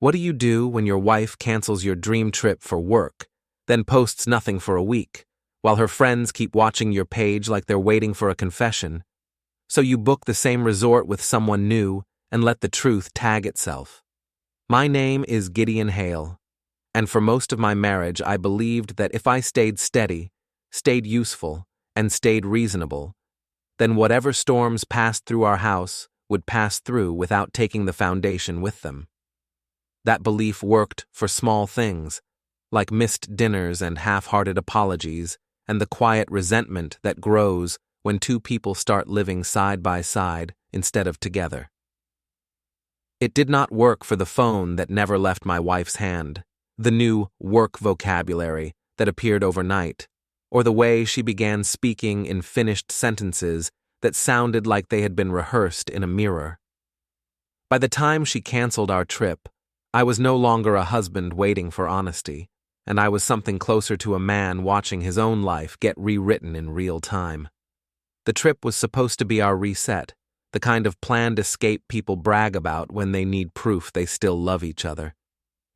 What do you do when your wife cancels your dream trip for work, then posts nothing for a week, while her friends keep watching your page like they're waiting for a confession? So you book the same resort with someone new and let the truth tag itself. My name is Gideon Hale, and for most of my marriage I believed that if I stayed steady, stayed useful, and stayed reasonable, then whatever storms passed through our house would pass through without taking the foundation with them. That belief worked for small things, like missed dinners and half-hearted apologies, and the quiet resentment that grows when two people start living side by side instead of together. It did not work for the phone that never left my wife's hand, the new work vocabulary that appeared overnight, or the way she began speaking in finished sentences that sounded like they had been rehearsed in a mirror. By the time she canceled our trip, I was no longer a husband waiting for honesty, and I was something closer to a man watching his own life get rewritten in real time. The trip was supposed to be our reset, the kind of planned escape people brag about when they need proof they still love each other.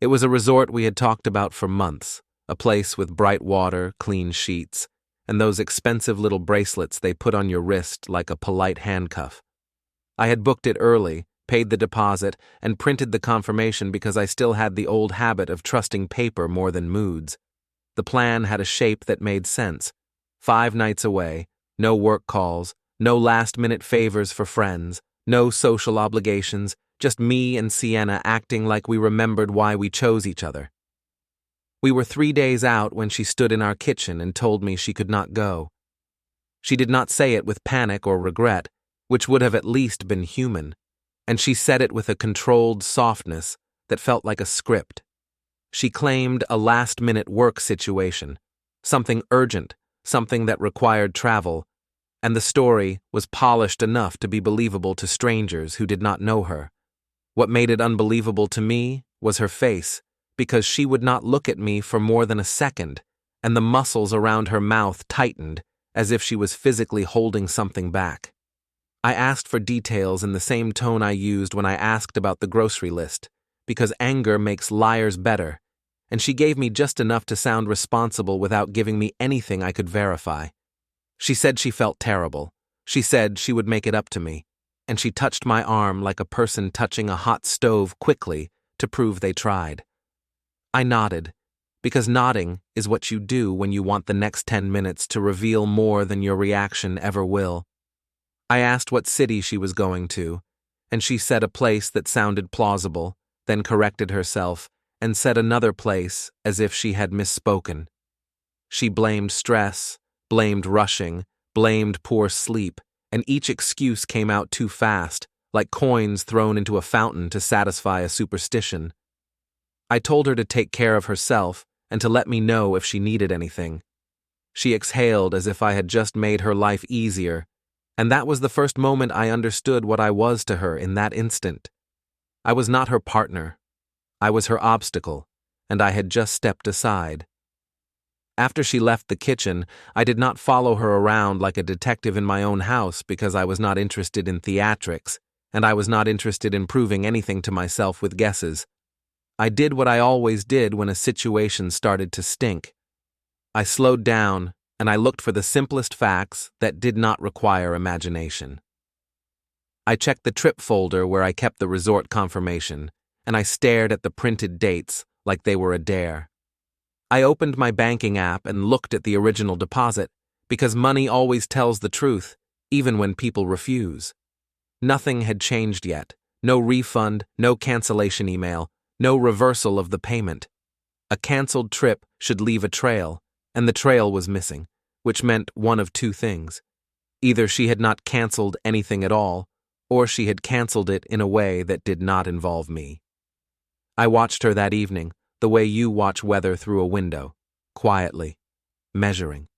It was a resort we had talked about for months, a place with bright water, clean sheets, and those expensive little bracelets they put on your wrist like a polite handcuff. I had booked it early, paid the deposit, and printed the confirmation because I still had the old habit of trusting paper more than moods. The plan had a shape that made sense. 5 nights away, no work calls, no last-minute favors for friends, no social obligations, just me and Sienna acting like we remembered why we chose each other. We were 3 days out when she stood in our kitchen and told me she could not go. She did not say it with panic or regret, which would have at least been human, and she said it with a controlled softness that felt like a script. She claimed a last-minute work situation, something urgent, something that required travel, and the story was polished enough to be believable to strangers who did not know her. What made it unbelievable to me was her face, because she would not look at me for more than a second, and the muscles around her mouth tightened as if she was physically holding something back. I asked for details in the same tone I used when I asked about the grocery list, because anger makes liars better, and she gave me just enough to sound responsible without giving me anything I could verify. She said she felt terrible. She said she would make it up to me, and she touched my arm like a person touching a hot stove quickly to prove they tried. I nodded, because nodding is what you do when you want the next 10 minutes to reveal more than your reaction ever will. I asked what city she was going to, and she said a place that sounded plausible, then corrected herself and said another place as if she had misspoken. She blamed stress, blamed rushing, blamed poor sleep, and each excuse came out too fast, like coins thrown into a fountain to satisfy a superstition. I told her to take care of herself and to let me know if she needed anything. She exhaled as if I had just made her life easier, and that was the first moment I understood what I was to her in that instant. I was not her partner. I was her obstacle, and I had just stepped aside. After she left the kitchen, I did not follow her around like a detective in my own house because I was not interested in theatrics, and I was not interested in proving anything to myself with guesses. I did what I always did when a situation started to stink. I slowed down, and I looked for the simplest facts that did not require imagination. I checked the trip folder where I kept the resort confirmation, and I stared at the printed dates like they were a dare. I opened my banking app and looked at the original deposit, because money always tells the truth, even when people refuse. Nothing had changed yet. No refund, no cancellation email, no reversal of the payment. A canceled trip should leave a trail, and the trail was missing, which meant one of two things. Either she had not canceled anything at all, or she had canceled it in a way that did not involve me. I watched her that evening, the way you watch weather through a window, quietly, measuring.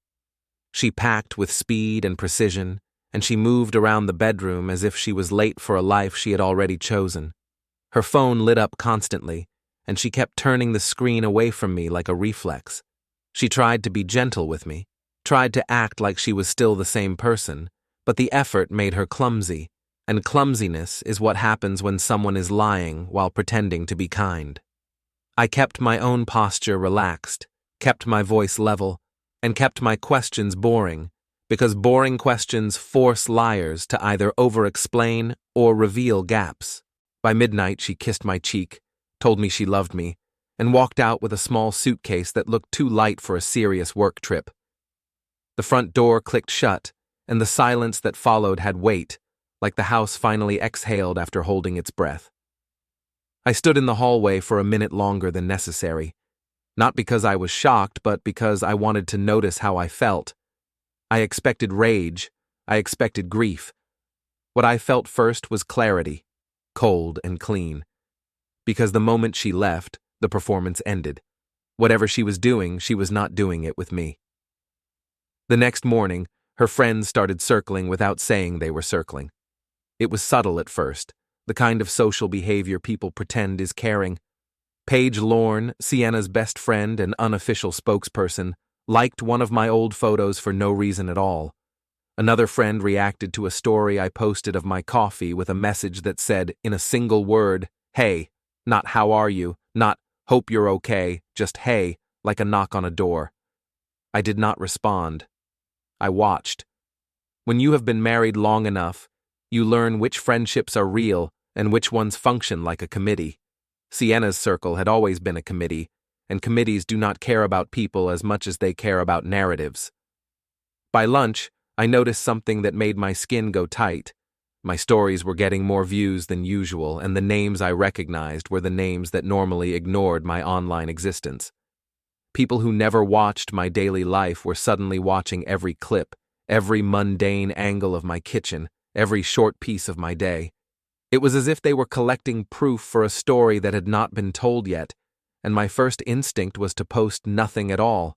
She packed with speed and precision, and she moved around the bedroom as if she was late for a life she had already chosen. Her phone lit up constantly, and she kept turning the screen away from me like a reflex. She tried to be gentle with me, tried to act like she was still the same person, but the effort made her clumsy, And clumsiness is what happens when someone is lying while pretending to be kind. I kept my own posture relaxed, kept my voice level, and kept my questions boring, because boring questions force liars to either over-explain or reveal gaps. By midnight, she kissed my cheek, told me she loved me, and walked out with a small suitcase that looked too light for a serious work trip. The front door clicked shut, and the silence that followed had weight, like the house finally exhaled after holding its breath. I stood in the hallway for a minute longer than necessary, not because I was shocked, but because I wanted to notice how I felt. I expected rage, I expected grief. What I felt first was clarity, cold and clean. Because the moment she left, the performance ended. Whatever she was doing, she was not doing it with me. The next morning, her friends started circling without saying they were circling. It was subtle at first, the kind of social behavior people pretend is caring. Paige Lorne, Sienna's best friend and unofficial spokesperson, liked one of my old photos for no reason at all. Another friend reacted to a story I posted of my coffee with a message that said, in a single word, "Hey," not "how are you," not "hope you're okay," just "hey," like a knock on a door. I did not respond. I watched. When you have been married long enough, you learn which friendships are real and which ones function like a committee. Sienna's circle had always been a committee, and committees do not care about people as much as they care about narratives. By lunch, I noticed something that made my skin go tight. My stories were getting more views than usual, and the names I recognized were the names that normally ignored my online existence. People who never watched my daily life were suddenly watching every clip, every mundane angle of my kitchen, every short piece of my day. It was as if they were collecting proof for a story that had not been told yet, and my first instinct was to post nothing at all.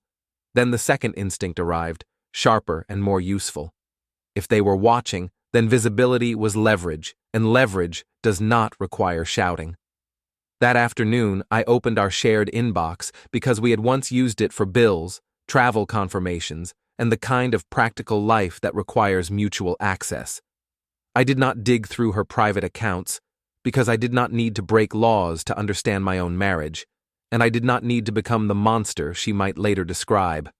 Then the second instinct arrived, sharper and more useful. If they were watching, then visibility was leverage, and leverage does not require shouting. That afternoon, I opened our shared inbox because we had once used it for bills, travel confirmations, and the kind of practical life that requires mutual access. I did not dig through her private accounts because I did not need to break laws to understand my own marriage, and I did not need to become the monster she might later describe.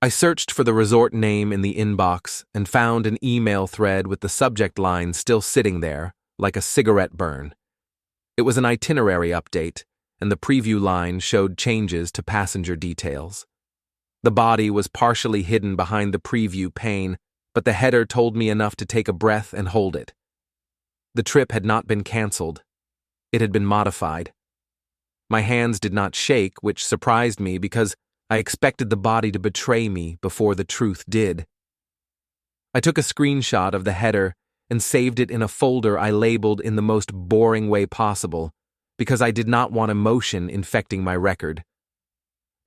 I searched for the resort name in the inbox and found an email thread with the subject line still sitting there, like a cigarette burn. It was an itinerary update, and the preview line showed changes to passenger details. The body was partially hidden behind the preview pane, but the header told me enough to take a breath and hold it. The trip had not been canceled. It had been modified. My hands did not shake, which surprised me because I expected the body to betray me before the truth did. I took a screenshot of the header and saved it in a folder I labeled in the most boring way possible because I did not want emotion infecting my record.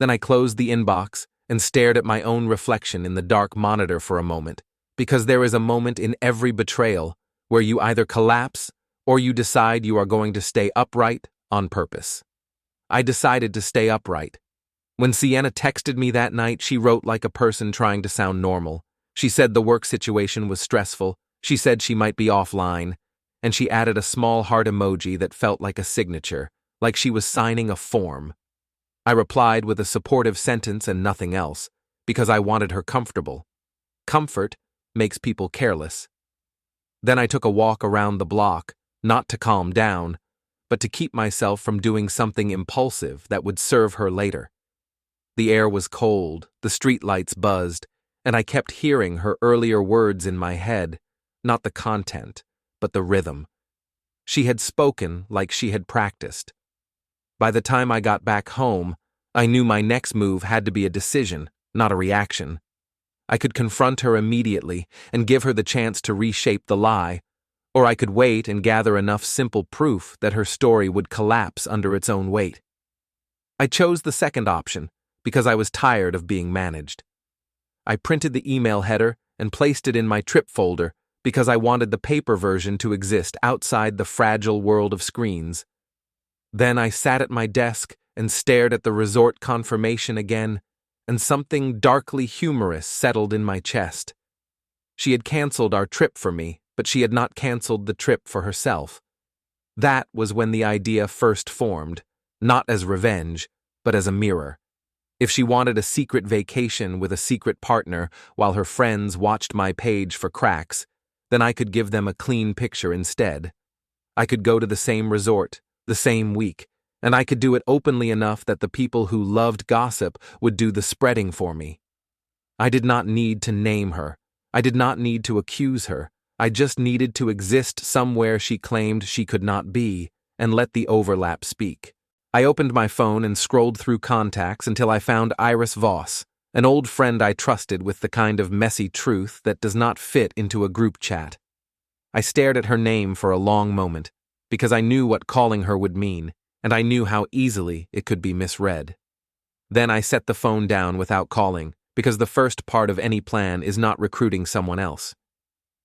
Then I closed the inbox and stared at my own reflection in the dark monitor for a moment, because there is a moment in every betrayal where you either collapse or you decide you are going to stay upright on purpose. I decided to stay upright. When Sienna texted me that night, she wrote like a person trying to sound normal. She said the work situation was stressful, she said she might be offline, and she added a small heart emoji that felt like a signature, like she was signing a form. I replied with a supportive sentence and nothing else, because I wanted her comfortable. Comfort makes people careless. Then I took a walk around the block, not to calm down, but to keep myself from doing something impulsive that would serve her later. The air was cold, the streetlights buzzed, and I kept hearing her earlier words in my head, not the content, but the rhythm. She had spoken like she had practiced. By the time I got back home, I knew my next move had to be a decision, not a reaction. I could confront her immediately and give her the chance to reshape the lie, or I could wait and gather enough simple proof that her story would collapse under its own weight. I chose the second option because I was tired of being managed. I printed the email header and placed it in my trip folder because I wanted the paper version to exist outside the fragile world of screens. Then I sat at my desk and stared at the resort confirmation again, and something darkly humorous settled in my chest. She had canceled our trip for me, but she had not cancelled the trip for herself. That was when the idea first formed, not as revenge, but as a mirror. If she wanted a secret vacation with a secret partner while her friends watched my page for cracks, then I could give them a clean picture instead. I could go to the same resort, the same week, and I could do it openly enough that the people who loved gossip would do the spreading for me. I did not need to name her. I did not need to accuse her. I just needed to exist somewhere she claimed she could not be, and let the overlap speak. I opened my phone and scrolled through contacts until I found Voss, an old friend I trusted with the kind of messy truth that does not fit into a group chat. I stared at her name for a long moment, because I knew what calling her would mean, and I knew how easily it could be misread. Then I set the phone down without calling, because the first part of any plan is not recruiting someone else.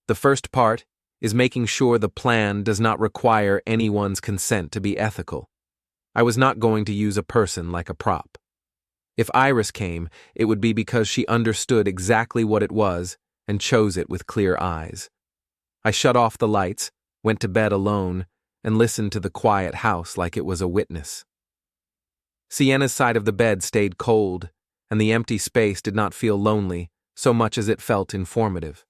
The first part is making sure the plan does not require anyone's consent to be ethical. I was not going to use a person like a prop. If Iris came, it would be because she understood exactly what it was and chose it with clear eyes. I shut off the lights, went to bed alone, and listened to the quiet house like it was a witness. Sienna's side of the bed stayed cold, and the empty space did not feel lonely so much as it felt informative.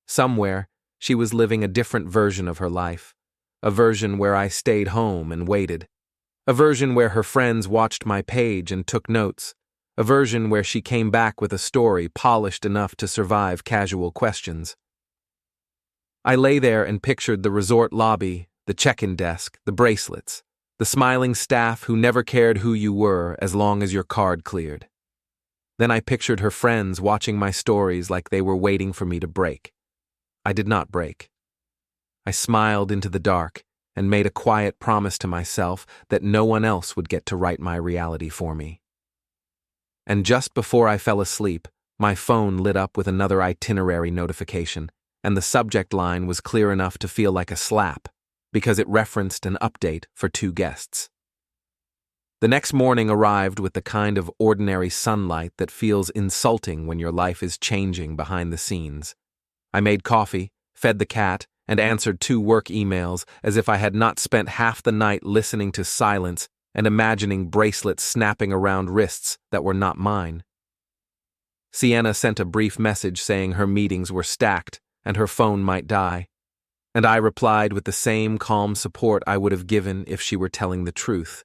Somewhere, she was living a different version of her life, a version where I stayed home and waited, a version where her friends watched my page and took notes, a version where she came back with a story polished enough to survive casual questions. I lay there and pictured the resort lobby, the check-in desk, the bracelets, the smiling staff who never cared who you were as long as your card cleared. Then I pictured her friends watching my stories like they were waiting for me to break. I did not break. I smiled into the dark and made a quiet promise to myself that no one else would get to write my reality for me. And just before I fell asleep, my phone lit up with another itinerary notification, and the subject line was clear enough to feel like a slap, because it referenced an update for 2 guests. The next morning arrived with the kind of ordinary sunlight that feels insulting when your life is changing behind the scenes. I made coffee, fed the cat, and answered 2 work emails as if I had not spent half the night listening to silence and imagining bracelets snapping around wrists that were not mine. Sienna sent a brief message saying her meetings were stacked and her phone might die, and I replied with the same calm support I would have given if she were telling the truth,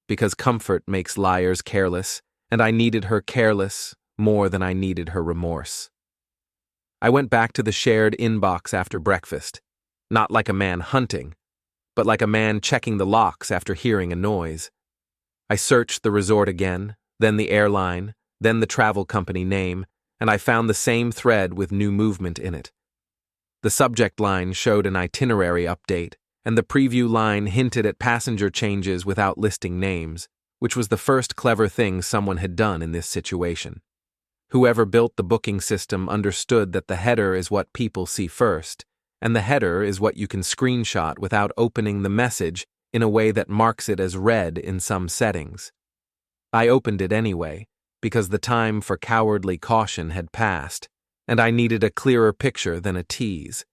because comfort makes liars careless, and I needed her careless more than I needed her remorse. I went back to the shared inbox after breakfast, not like a man hunting, but like a man checking the locks after hearing a noise. I searched the resort again, then the airline, then the travel company name, and I found the same thread with new movement in it. The subject line showed an itinerary update, and the preview line hinted at passenger changes without listing names, which was the first clever thing someone had done in this situation. Whoever built the booking system understood that the header is what people see first, and the header is what you can screenshot without opening the message in a way that marks it as read in some settings. I opened it anyway, because the time for cowardly caution had passed, and I needed a clearer picture than a tease.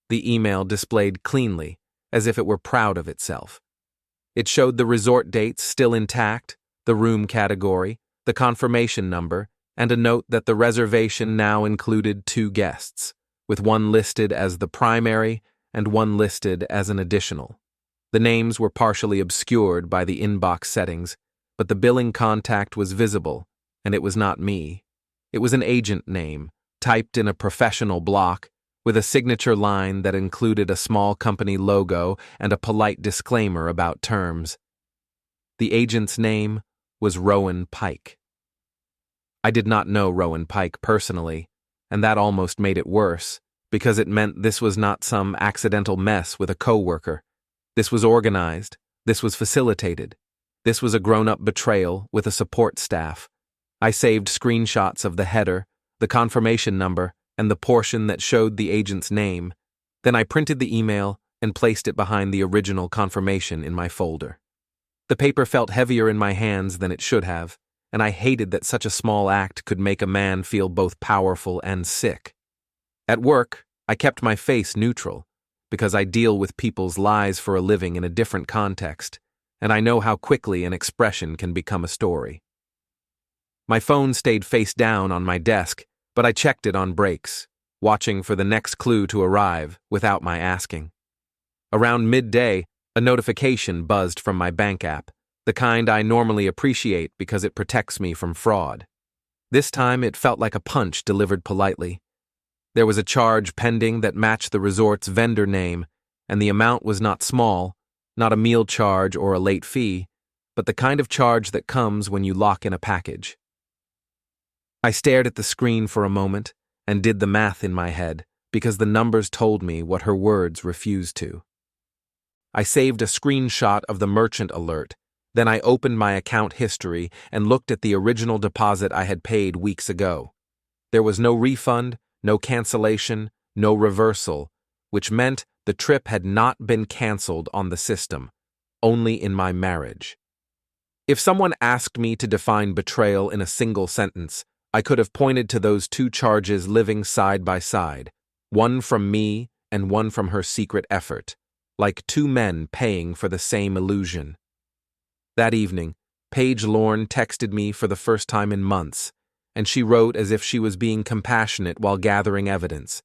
The email displayed cleanly, as if it were proud of itself. It showed the resort dates still intact, the room category, the confirmation number, and a note that the reservation now included 2 guests, with one listed as the primary and one listed as an additional. The names were partially obscured by the inbox settings, but the billing contact was visible, and it was not me. It was an agent name, typed in a professional block, with a signature line that included a small company logo and a polite disclaimer about terms. The agent's name was Rowan Pike. I did not know Rowan Pike personally, and that almost made it worse, because it meant this was not some accidental mess with a coworker. This was organized, this was facilitated, this was a grown-up betrayal with a support staff. I saved screenshots of the header, the confirmation number, and the portion that showed the agent's name. Then I printed the email and placed it behind the original confirmation in my folder. The paper felt heavier in my hands than it should have, and I hated that such a small act could make a man feel both powerful and sick. At work, I kept my face neutral, because I deal with people's lies for a living in a different context, and I know how quickly an expression can become a story. My phone stayed face down on my desk, but I checked it on breaks, watching for the next clue to arrive without my asking. Around midday, a notification buzzed from my bank app, the kind I normally appreciate because it protects me from fraud. This time it felt like a punch delivered politely. There was a charge pending that matched the resort's vendor name, and the amount was not small, not a meal charge or a late fee, but the kind of charge that comes when you lock in a package. I stared at the screen for a moment and did the math in my head because the numbers told me what her words refused to. I saved a screenshot of the merchant alert, then I opened my account history and looked at the original deposit I had paid weeks ago. There was no refund, no cancellation, no reversal, which meant the trip had not been canceled on the system, only in my marriage. If someone asked me to define betrayal in a single sentence, I could have pointed to those two charges living side by side, one from me and one from her secret effort, like two men paying for the same illusion. That evening, Paige Lorne texted me for the first time in months, and she wrote as if she was being compassionate while gathering evidence.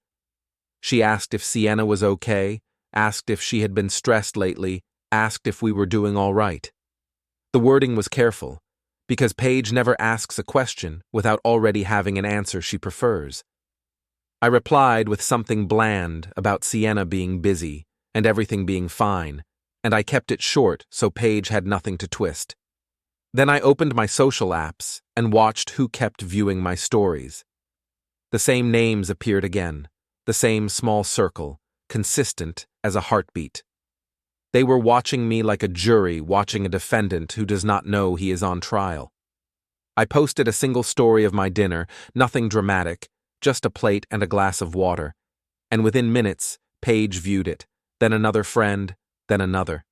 She asked if Sienna was okay, asked if she had been stressed lately, asked if we were doing all right. The wording was careful, because Paige never asks a question without already having an answer she prefers. I replied with something bland about Sienna being busy and everything being fine, and I kept it short so Paige had nothing to twist. Then I opened my social apps and watched who kept viewing my stories. The same names appeared again, the same small circle, consistent as a heartbeat. They were watching me like a jury watching a defendant who does not know he is on trial. I posted a single story of my dinner, nothing dramatic, just a plate and a glass of water, and within minutes, Paige viewed it, then another friend, then another.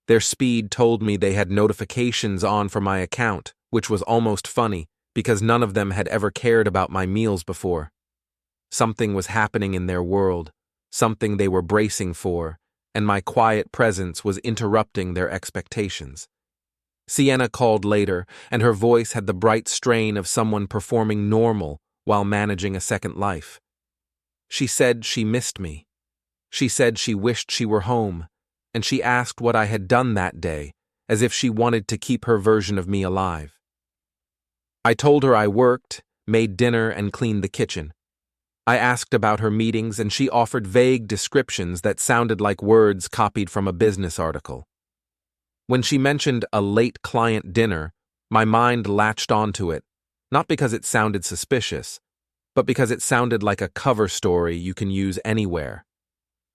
Their speed told me they had notifications on for my account, which was almost funny, because none of them had ever cared about my meals before. Something was happening in their world, something they were bracing for, and my quiet presence was interrupting their expectations. Sienna called later, and her voice had the bright strain of someone performing normal while managing a second life. She said she missed me. She said she wished she were home, and she asked what I had done that day, as if she wanted to keep her version of me alive. I told her I worked, made dinner, and cleaned the kitchen. I asked about her meetings, and she offered vague descriptions that sounded like words copied from a business article. When she mentioned a late client dinner, my mind latched onto it, not because it sounded suspicious, but because it sounded like a cover story you can use anywhere.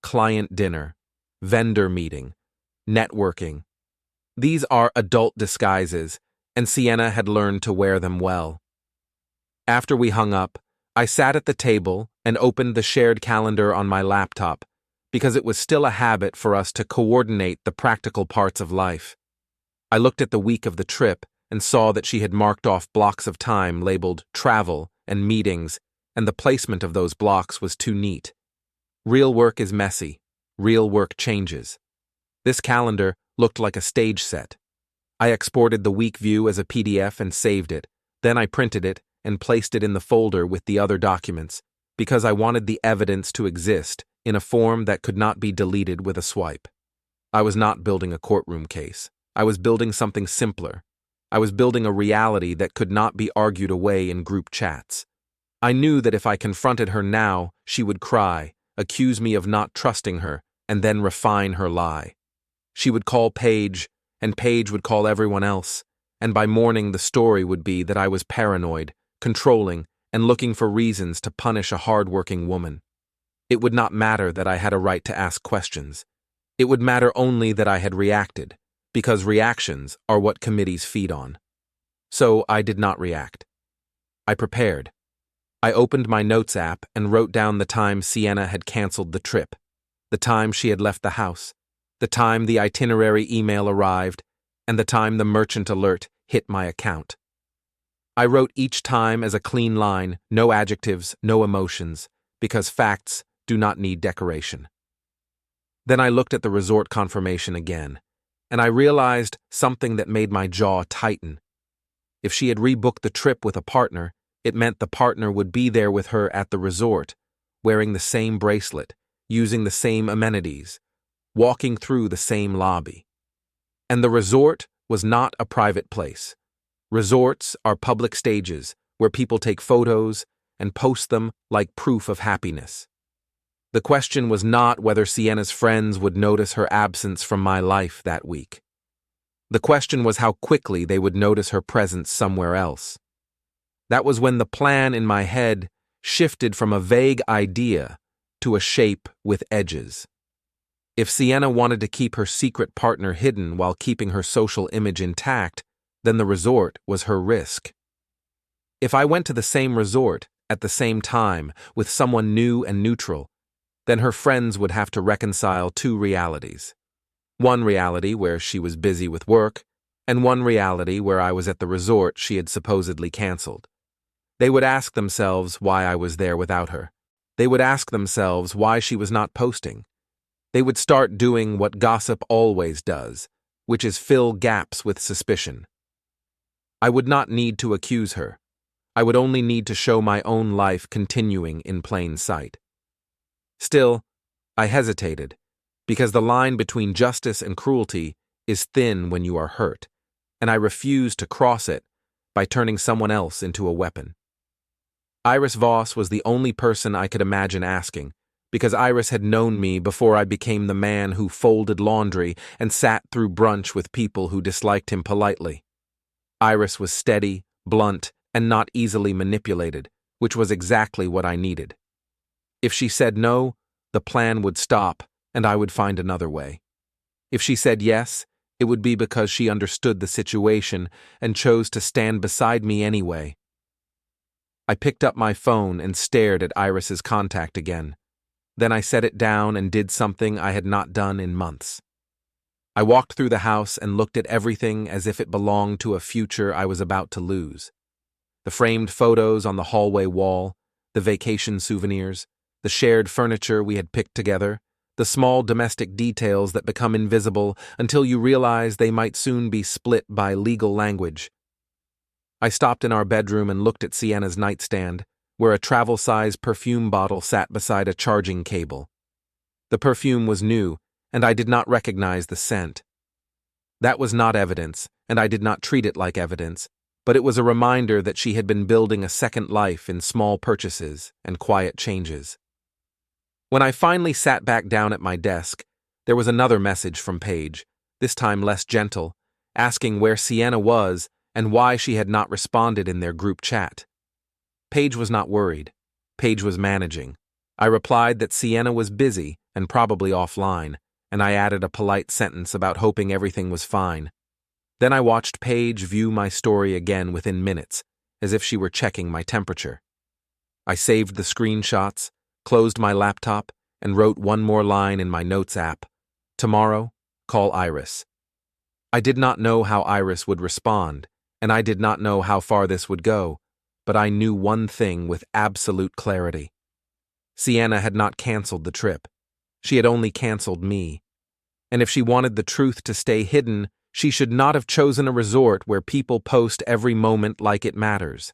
Client dinner, vendor meeting, networking. These are adult disguises, and Sienna had learned to wear them well. After we hung up, I sat at the table and opened the shared calendar on my laptop, because it was still a habit for us to coordinate the practical parts of life. I looked at the week of the trip and saw that she had marked off blocks of time labeled travel and meetings, and the placement of those blocks was too neat. Real work is messy. Real work changes. This calendar looked like a stage set. I exported the week view as a PDF and saved it. Then I printed it and placed it in the folder with the other documents, because I wanted the evidence to exist in a form that could not be deleted with a swipe. I was not building a courtroom case. I was building something simpler. I was building a reality that could not be argued away in group chats. I knew that if I confronted her now, she would cry, accuse me of not trusting her, and then refine her lie. She would call Paige, and Paige would call everyone else, and by morning the story would be that I was paranoid, controlling, and looking for reasons to punish a hard-working woman. It would not matter that I had a right to ask questions. It would matter only that I had reacted, because reactions are what committees feed on. So I did not react. I prepared. I opened my notes app and wrote down the time Sienna had canceled the trip, the time she had left the house, the time the itinerary email arrived, and the time the merchant alert hit my account. I wrote each time as a clean line, no adjectives, no emotions, because facts do not need decoration. Then I looked at the resort confirmation again, and I realized something that made my jaw tighten. If she had rebooked the trip with a partner, it meant the partner would be there with her at the resort, wearing the same bracelet, using the same amenities, walking through the same lobby. And the resort was not a private place. Resorts are public stages where people take photos and post them like proof of happiness. The question was not whether Sienna's friends would notice her absence from my life that week. The question was how quickly they would notice her presence somewhere else. That was when the plan in my head shifted from a vague idea to a shape with edges. If Sienna wanted to keep her secret partner hidden while keeping her social image intact, then the resort was her risk. If I went to the same resort at the same time with someone new and neutral, then her friends would have to reconcile two realities. One reality where she was busy with work, and one reality where I was at the resort she had supposedly canceled. They would ask themselves why I was there without her. They would ask themselves why she was not posting. They would start doing what gossip always does, which is fill gaps with suspicion. I would not need to accuse her. I would only need to show my own life continuing in plain sight. Still, I hesitated, because the line between justice and cruelty is thin when you are hurt, and I refused to cross it by turning someone else into a weapon. Iris Voss was the only person I could imagine asking, because Iris had known me before I became the man who folded laundry and sat through brunch with people who disliked him politely. Iris was steady, blunt, and not easily manipulated, which was exactly what I needed. If she said no, the plan would stop, and I would find another way. If she said yes, it would be because she understood the situation and chose to stand beside me anyway. I picked up my phone and stared at Iris's contact again. Then I set it down and did something I had not done in months. I walked through the house and looked at everything as if it belonged to a future I was about to lose. The framed photos on the hallway wall, the vacation souvenirs, the shared furniture we had picked together, the small domestic details that become invisible until you realize they might soon be split by legal language. I stopped in our bedroom and looked at Sienna's nightstand, where a travel-size perfume bottle sat beside a charging cable. The perfume was new, and I did not recognize the scent. That was not evidence, and I did not treat it like evidence, but it was a reminder that she had been building a second life in small purchases and quiet changes. When I finally sat back down at my desk, there was another message from Paige, this time less gentle, asking where Sienna was and why she had not responded in their group chat. Paige was not worried. Paige was managing. I replied that Sienna was busy and probably offline, and I added a polite sentence about hoping everything was fine. Then I watched Paige view my story again within minutes, as if she were checking my temperature. I saved the screenshots, closed my laptop, and wrote one more line in my notes app. Tomorrow, call Iris. I did not know how Iris would respond, and I did not know how far this would go, but I knew one thing with absolute clarity. Sienna had not canceled the trip. She had only canceled me. And if she wanted the truth to stay hidden, she should not have chosen a resort where people post every moment like it matters.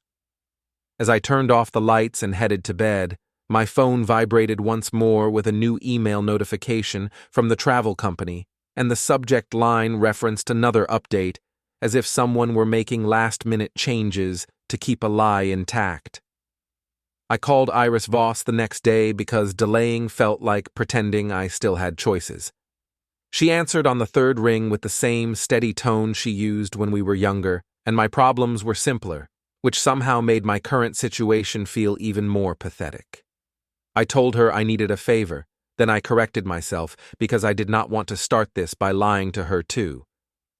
As I turned off the lights and headed to bed, my phone vibrated once more with a new email notification from the travel company, and the subject line referenced another update, as if someone were making last-minute changes to keep a lie intact. I called Iris Voss the next day because delaying felt like pretending I still had choices. She answered on the third ring with the same steady tone she used when we were younger, and my problems were simpler, which somehow made my current situation feel even more pathetic. I told her I needed a favor, then I corrected myself because I did not want to start this by lying to her too.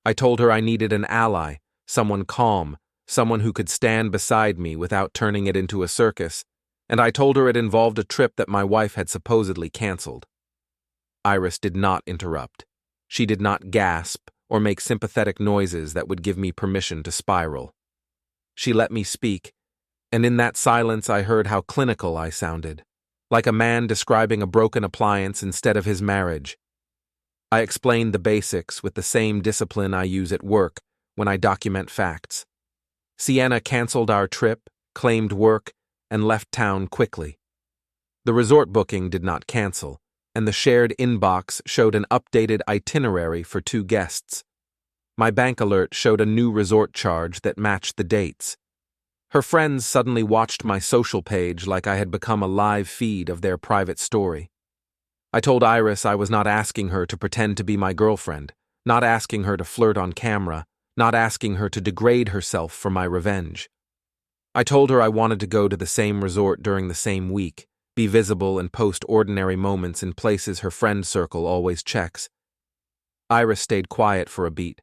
I told her I needed an ally, someone calm, someone who could stand beside me without turning it into a circus, and I told her it involved a trip that my wife had supposedly canceled. Iris did not interrupt. She did not gasp or make sympathetic noises that would give me permission to spiral. She let me speak, and in that silence I heard how clinical I sounded. like a man describing a broken appliance instead of his marriage. I explained the basics with the same discipline I use at work when I document facts. Sienna canceled our trip, claimed work, and left town quickly. The resort booking did not cancel, and the shared inbox showed an updated itinerary for 2 guests. My bank alert showed a new resort charge that matched the dates. Her friends suddenly watched my social page like I had become a live feed of their private story. I told Iris I was not asking her to pretend to be my girlfriend, not asking her to flirt on camera, not asking her to degrade herself for my revenge. I told her I wanted to go to the same resort during the same week, be visible and post ordinary moments in places her friend circle always checks. Iris stayed quiet for a beat.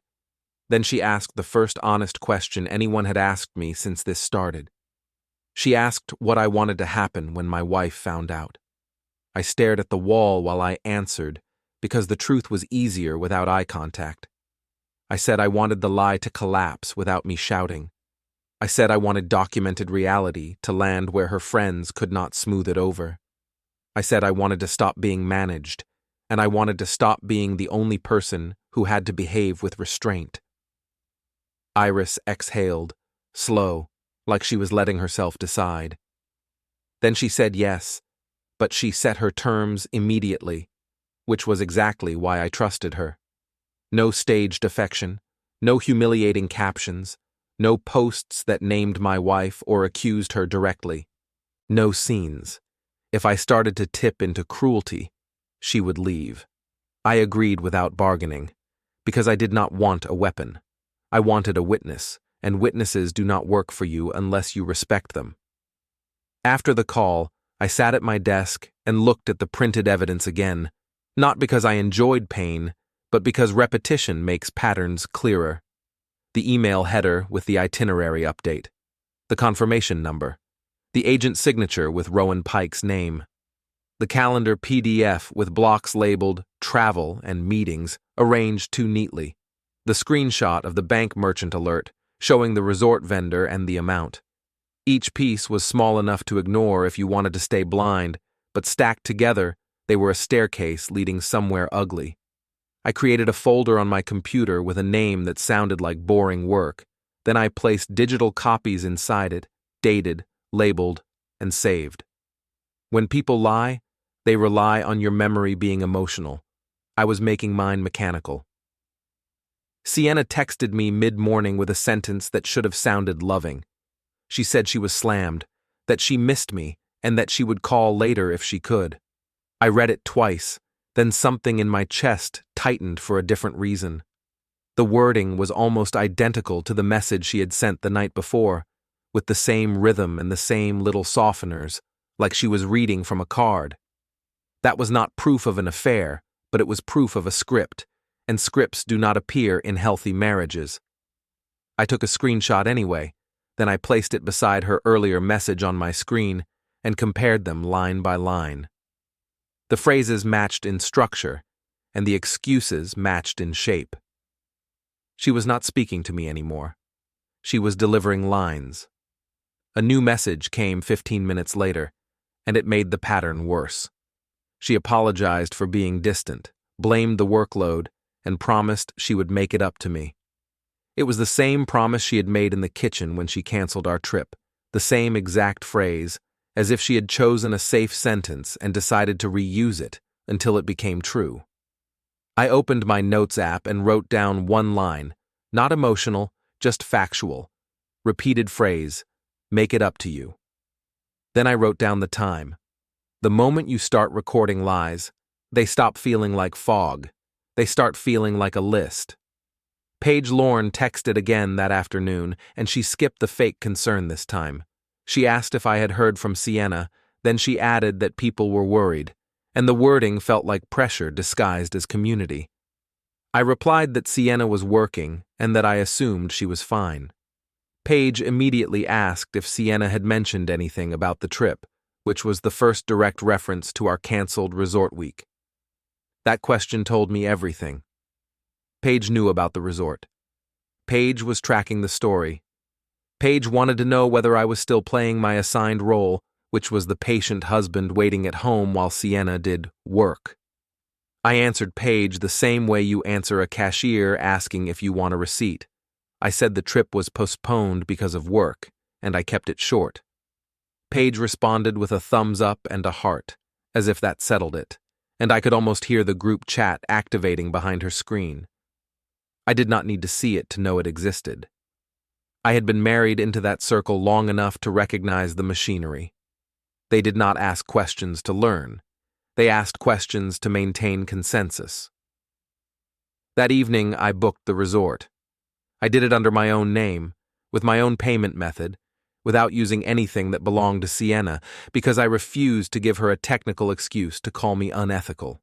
Then she asked the first honest question anyone had asked me since this started. She asked what I wanted to happen when my wife found out. I stared at the wall while I answered, because the truth was easier without eye contact. I said I wanted the lie to collapse without me shouting. I said I wanted documented reality to land where her friends could not smooth it over. I said I wanted to stop being managed, and I wanted to stop being the only person who had to behave with restraint. Iris exhaled, slow, like she was letting herself decide. Then she said yes, but she set her terms immediately, which was exactly why I trusted her. No staged affection, no humiliating captions, no posts that named my wife or accused her directly. No scenes. If I started to tip into cruelty, she would leave. I agreed without bargaining, because I did not want a weapon. I wanted a witness, and witnesses do not work for you unless you respect them. After the call, I sat at my desk and looked at the printed evidence again, not because I enjoyed pain, but because repetition makes patterns clearer. The email header with the itinerary update, the confirmation number, the agent's signature with Rowan Pike's name, the calendar PDF with blocks labeled travel and meetings arranged too neatly, the screenshot of the bank merchant alert showing the resort vendor and the amount. Each piece was small enough to ignore if you wanted to stay blind, but stacked together, they were a staircase leading somewhere ugly. I created a folder on my computer with a name that sounded like boring work. Then I placed digital copies inside it, dated, labeled, and saved. When people lie, they rely on your memory being emotional. I was making mine mechanical. Sienna texted me mid-morning with a sentence that should have sounded loving. She said she was slammed, that she missed me, and that she would call later if she could. I read it twice, then something in my chest tightened for a different reason. The wording was almost identical to the message she had sent the night before, with the same rhythm and the same little softeners, like she was reading from a card. That was not proof of an affair, but it was proof of a script, and scripts do not appear in healthy marriages. I took a screenshot anyway, then I placed it beside her earlier message on my screen and compared them line by line. The phrases matched in structure, and the excuses matched in shape. She was not speaking to me anymore. She was delivering lines. A new message came 15 minutes later, and it made the pattern worse. She apologized for being distant, blamed the workload, and promised she would make it up to me. It was the same promise she had made in the kitchen when she canceled our trip, the same exact phrase, as if she had chosen a safe sentence and decided to reuse it until it became true. I opened my notes app and wrote down one line, not emotional, just factual. Repeated phrase, make it up to you. Then I wrote down the time. The moment you start recording lies, they stop feeling like fog. They start feeling like a list. Paige Lorne texted again that afternoon, and she skipped the fake concern this time. She asked if I had heard from Sienna, then she added that people were worried, and the wording felt like pressure disguised as community. I replied that Sienna was working and that I assumed she was fine. Paige immediately asked if Sienna had mentioned anything about the trip, which was the first direct reference to our canceled resort week. That question told me everything. Paige knew about the resort. Paige was tracking the story. Paige wanted to know whether I was still playing my assigned role, which was the patient husband waiting at home while Sienna did work. I answered Paige the same way you answer a cashier asking if you want a receipt. I said the trip was postponed because of work, and I kept it short. Paige responded with a thumbs up and a heart, as if that settled it, and I could almost hear the group chat activating behind her screen. I did not need to see it to know it existed. I had been married into that circle long enough to recognize the machinery. They did not ask questions to learn. They asked questions to maintain consensus. That evening, I booked the resort. I did it under my own name, with my own payment method, without using anything that belonged to Sienna, because I refused to give her a technical excuse to call me unethical.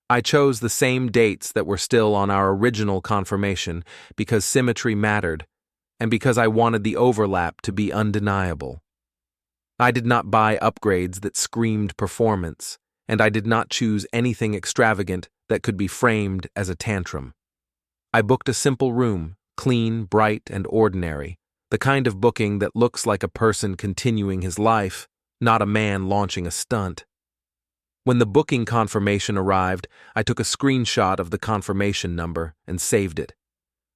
I chose the same dates that were still on our original confirmation because symmetry mattered, and because I wanted the overlap to be undeniable. I did not buy upgrades that screamed performance, and I did not choose anything extravagant that could be framed as a tantrum. I booked a simple room, clean, bright, and ordinary, the kind of booking that looks like a person continuing his life, not a man launching a stunt. When the booking confirmation arrived, I took a screenshot of the confirmation number and saved it.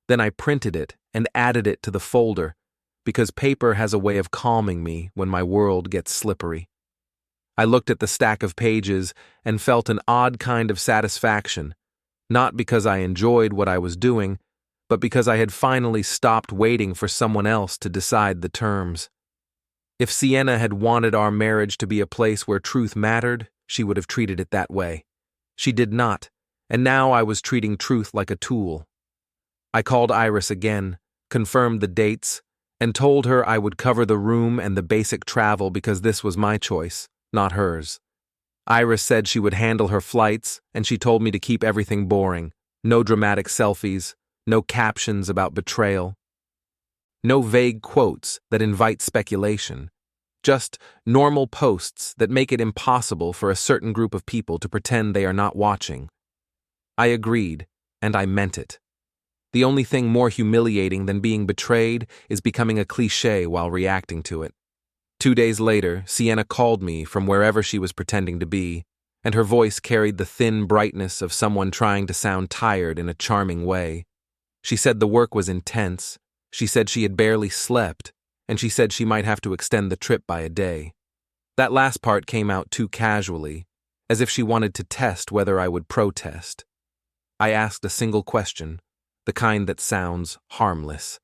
Then I printed it and added it to the folder, because paper has a way of calming me when my world gets slippery. I looked at the stack of pages and felt an odd kind of satisfaction, not because I enjoyed what I was doing, but because I had finally stopped waiting for someone else to decide the terms. If Sienna had wanted our marriage to be a place where truth mattered, she would have treated it that way. She did not, and now I was treating truth like a tool. I called Iris again, confirmed the dates, and told her I would cover the room and the basic travel because this was my choice, not hers. Iris said she would handle her flights, and she told me to keep everything boring. No dramatic selfies, no captions about betrayal, no vague quotes that invite speculation, just normal posts that make it impossible for a certain group of people to pretend they are not watching. I agreed, and I meant it. The only thing more humiliating than being betrayed is becoming a cliché while reacting to it. 2 days later, Sienna called me from wherever she was pretending to be, and her voice carried the thin brightness of someone trying to sound tired in a charming way. She said the work was intense, she said she had barely slept, and she said she might have to extend the trip by a day. That last part came out too casually, as if she wanted to test whether I would protest. I asked a single question, the kind that sounds harmless.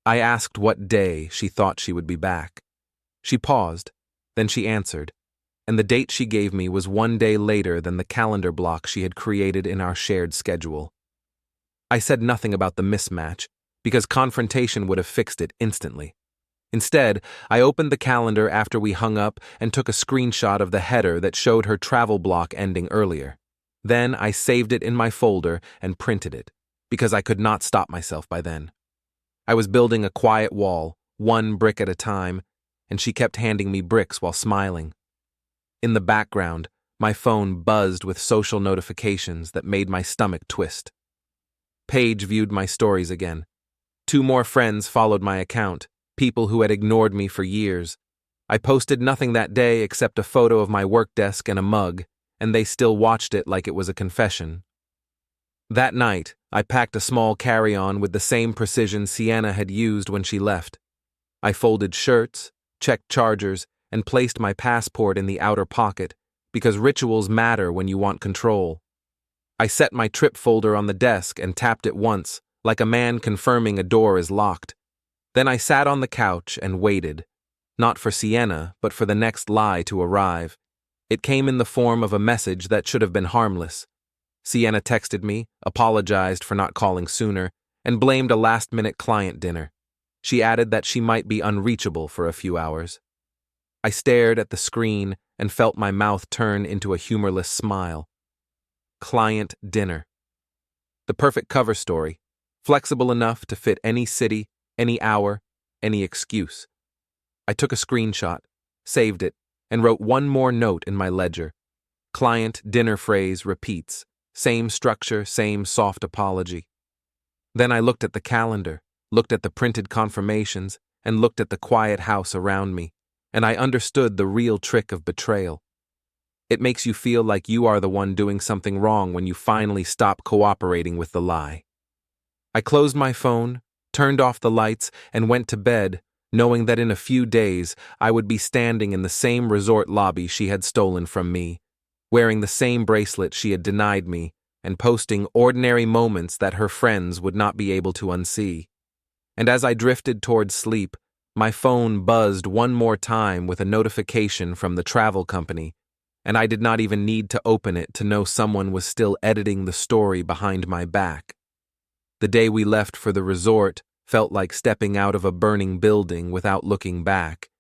I asked what day she thought she would be back. She paused, then she answered, and the date she gave me was 1 day later than the calendar block she had created in our shared schedule. I said nothing about the mismatch, because confrontation would have fixed it instantly. Instead, I opened the calendar after we hung up and took a screenshot of the header that showed her travel block ending earlier. Then I saved it in my folder and printed it, because I could not stop myself by then. I was building a quiet wall, 1 brick at a time, and she kept handing me bricks while smiling. In the background, my phone buzzed with social notifications that made my stomach twist. Paige viewed my stories again. 2 more friends followed my account, people who had ignored me for years. I posted nothing that day except a photo of my work desk and a mug, and they still watched it like it was a confession. That night, I packed a small carry-on with the same precision Sienna had used when she left. I folded shirts, checked chargers, and placed my passport in the outer pocket, because rituals matter when you want control. I set my trip folder on the desk and tapped it once, like a man confirming a door is locked. Then I sat on the couch and waited, not for Sienna, but for the next lie to arrive. It came in the form of a message that should have been harmless. Sienna texted me, apologized for not calling sooner, and blamed a last-minute client dinner. She added that she might be unreachable for a few hours. I stared at the screen and felt my mouth turn into a humorless smile. Client dinner. The perfect cover story, flexible enough to fit any city, any hour, any excuse. I took a screenshot, saved it, and wrote 1 more note in my ledger. Client dinner phrase repeats, same structure, same soft apology. Then I looked at the calendar, looked at the printed confirmations, and looked at the quiet house around me, and I understood the real trick of betrayal. It makes you feel like you are the one doing something wrong when you finally stop cooperating with the lie. I closed my phone, turned off the lights, and went to bed, knowing that in a few days I would be standing in the same resort lobby she had stolen from me, wearing the same bracelet she had denied me, and posting ordinary moments that her friends would not be able to unsee. And as I drifted towards sleep, my phone buzzed one more time with a notification from the travel company, and I did not even need to open it to know someone was still editing the story behind my back. The day we left for the resort felt like stepping out of a burning building without looking back,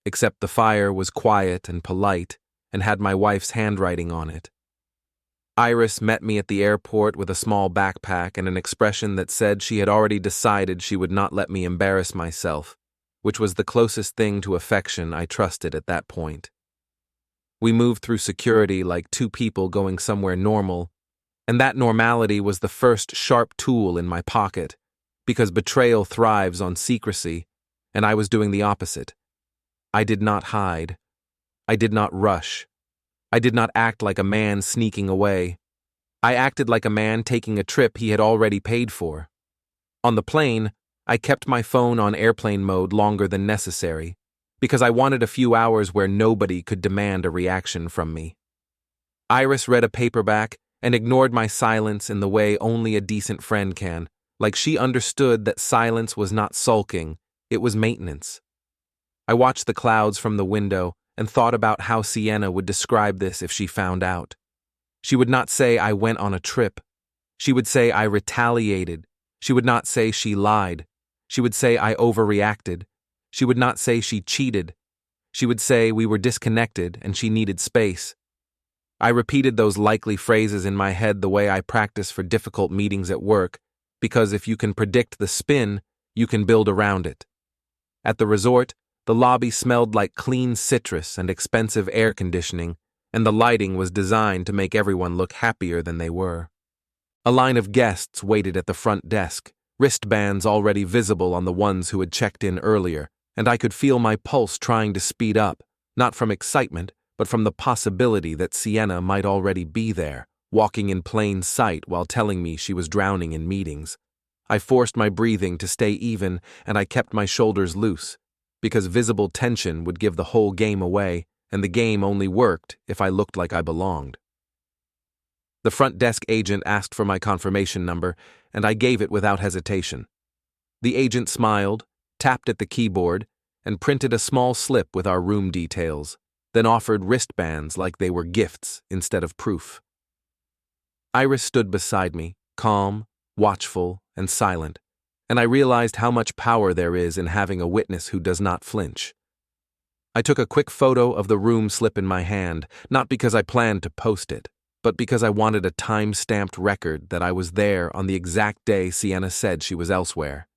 except the fire was quiet and polite and had my wife's handwriting on it. Iris met me at the airport with a small backpack and an expression that said she had already decided she would not let me embarrass myself, which was the closest thing to affection I trusted at that point. We moved through security like two people going somewhere normal, and that normality was the first sharp tool in my pocket, because betrayal thrives on secrecy, and I was doing the opposite. I did not hide. I did not rush. I did not act like a man sneaking away. I acted like a man taking a trip he had already paid for. On the plane, I kept my phone on airplane mode longer than necessary, because I wanted a few hours where nobody could demand a reaction from me. Iris read a paperback and ignored my silence in the way only a decent friend can, like she understood that silence was not sulking, it was maintenance. I watched the clouds from the window and thought about how Sienna would describe this if she found out. She would not say I went on a trip. She would say I retaliated. She would not say she lied. She would say I overreacted. She would not say she cheated. She would say we were disconnected and she needed space. I repeated those likely phrases in my head the way I practice for difficult meetings at work, because if you can predict the spin, you can build around it. At the resort, the lobby smelled like clean citrus and expensive air conditioning, and the lighting was designed to make everyone look happier than they were. A line of guests waited at the front desk, wristbands already visible on the ones who had checked in earlier, and I could feel my pulse trying to speed up, not from excitement, but from the possibility that Sienna might already be there, walking in plain sight while telling me she was drowning in meetings. I forced my breathing to stay even, and I kept my shoulders loose, because visible tension would give the whole game away, and the game only worked if I looked like I belonged. The front desk agent asked for my confirmation number, and I gave it without hesitation. The agent smiled, tapped at the keyboard, and printed a small slip with our room details, then offered wristbands like they were gifts instead of proof. Iris stood beside me, calm, watchful, and silent, and I realized how much power there is in having a witness who does not flinch. I took a quick photo of the room slip in my hand, not because I planned to post it, but because I wanted a time-stamped record that I was there on the exact day Sienna said she was elsewhere.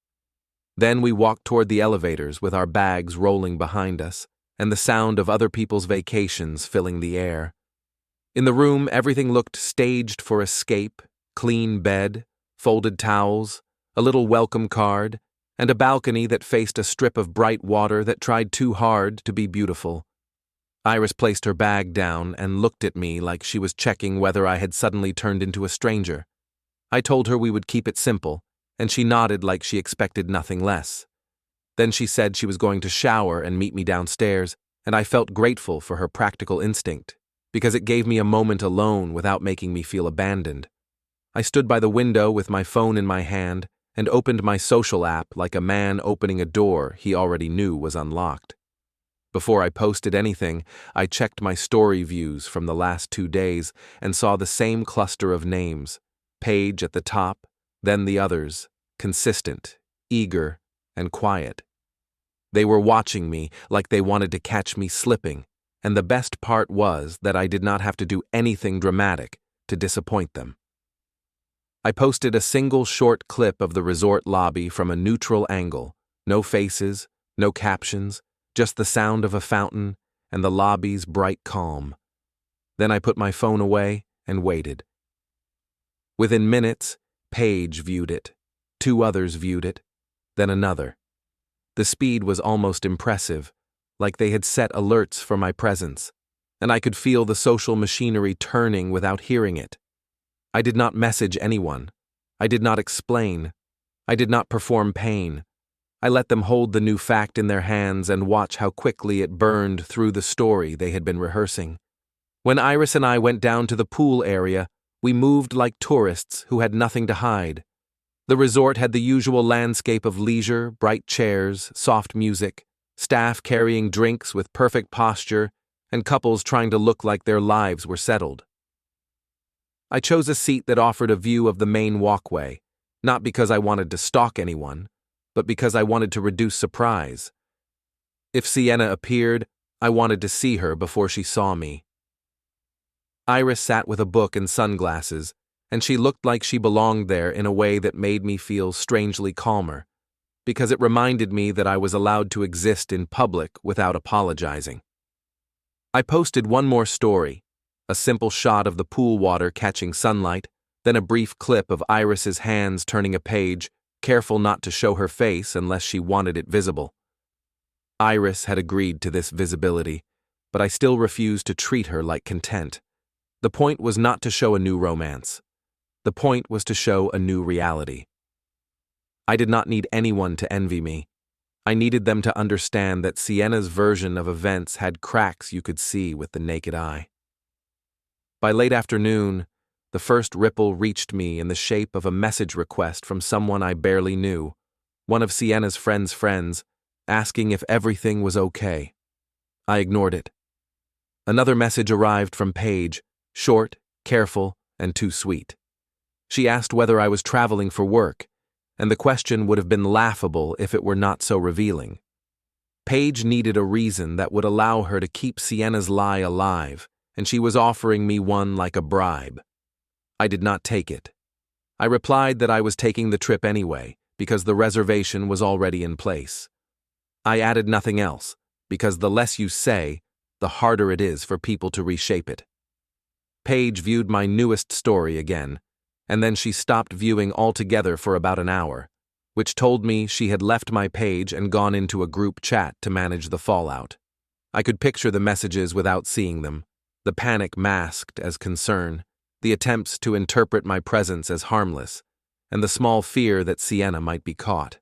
Then we walked toward the elevators with our bags rolling behind us, and the sound of other people's vacations filling the air. In the room, everything looked staged for escape: clean bed, folded towels, a little welcome card, and a balcony that faced a strip of bright water that tried too hard to be beautiful. Iris placed her bag down and looked at me like she was checking whether I had suddenly turned into a stranger. I told her we would keep it simple, and she nodded like she expected nothing less. Then she said she was going to shower and meet me downstairs, and I felt grateful for her practical instinct, because it gave me a moment alone without making me feel abandoned. I stood by the window with my phone in my hand and opened my social app like a man opening a door he already knew was unlocked. Before I posted anything, I checked my story views from the last 2 days and saw the same cluster of names, Paige at the top, then the others, consistent, eager, and quiet. They were watching me like they wanted to catch me slipping, and the best part was that I did not have to do anything dramatic to disappoint them. I posted a single short clip of the resort lobby from a neutral angle, no faces, no captions, just the sound of a fountain and the lobby's bright calm. Then I put my phone away and waited. Within minutes, Paige viewed it, 2 others viewed it, then another. The speed was almost impressive, like they had set alerts for my presence, and I could feel the social machinery turning without hearing it. I did not message anyone. I did not explain. I did not perform pain. I let them hold the new fact in their hands and watch how quickly it burned through the story they had been rehearsing. When Iris and I went down to the pool area, we moved like tourists who had nothing to hide. The resort had the usual landscape of leisure, bright chairs, soft music, staff carrying drinks with perfect posture, and couples trying to look like their lives were settled. I chose a seat that offered a view of the main walkway, not because I wanted to stalk anyone, but because I wanted to reduce surprise. If Sienna appeared, I wanted to see her before she saw me. Iris sat with a book and sunglasses, and she looked like she belonged there in a way that made me feel strangely calmer, because it reminded me that I was allowed to exist in public without apologizing. I posted one more story, a simple shot of the pool water catching sunlight, then a brief clip of Iris's hands turning a page, careful not to show her face unless she wanted it visible. Iris had agreed to this visibility, but I still refused to treat her like content. The point was not to show a new romance. The point was to show a new reality. I did not need anyone to envy me. I needed them to understand that Sienna's version of events had cracks you could see with the naked eye. By late afternoon, the first ripple reached me in the shape of a message request from someone I barely knew, one of Sienna's friends' friends, asking if everything was okay. I ignored it. Another message arrived from Paige, short, careful, and too sweet. She asked whether I was traveling for work, and the question would have been laughable if it were not so revealing. Paige needed a reason that would allow her to keep Sienna's lie alive, and she was offering me one like a bribe. I did not take it. I replied that I was taking the trip anyway, because the reservation was already in place. I added nothing else, because the less you say, the harder it is for people to reshape it. Paige viewed my newest story again, and then she stopped viewing altogether for about an hour, which told me she had left my page and gone into a group chat to manage the fallout. I could picture the messages without seeing them, the panic masked as concern, the attempts to interpret my presence as harmless, and the small fear that Sienna might be caught.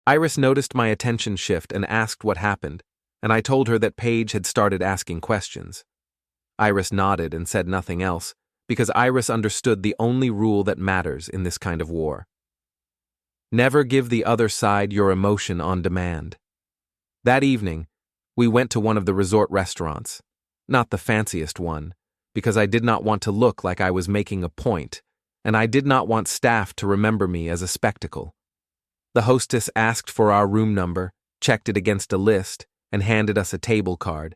Iris noticed my attention shift and asked what happened, and I told her that Paige had started asking questions. Iris nodded and said nothing else, because Iris understood the only rule that matters in this kind of war. Never give the other side your emotion on demand. That evening, we went to one of the resort restaurants, not the fanciest one, because I did not want to look like I was making a point, and I did not want staff to remember me as a spectacle. The hostess asked for our room number, checked it against a list, and handed us a table card,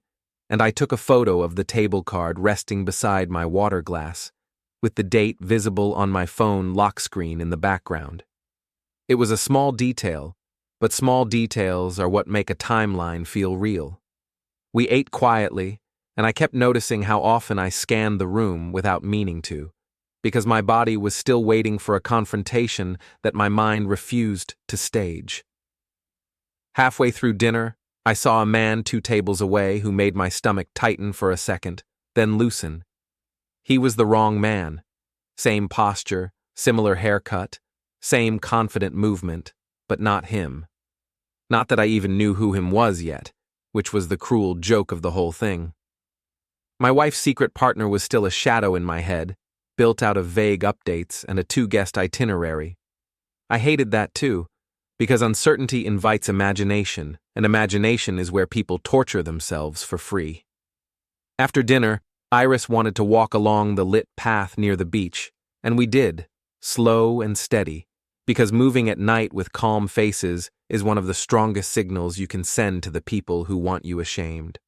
and I took a photo of the table card resting beside my water glass, with the date visible on my phone lock screen in the background. It was a small detail, but small details are what make a timeline feel real. We ate quietly, and I kept noticing how often I scanned the room without meaning to, because my body was still waiting for a confrontation that my mind refused to stage. Halfway through dinner, I saw a man 2 tables away who made my stomach tighten for a second, then loosen. He was the wrong man. Same posture, similar haircut, same confident movement, but not him. Not that I even knew who him was yet, which was the cruel joke of the whole thing. My wife's secret partner was still a shadow in my head, built out of vague updates and a 2-guest itinerary. I hated that too, because uncertainty invites imagination, and imagination is where people torture themselves for free. After dinner, Iris wanted to walk along the lit path near the beach, and we did, slow and steady, because moving at night with calm faces is one of the strongest signals you can send to the people who want you ashamed.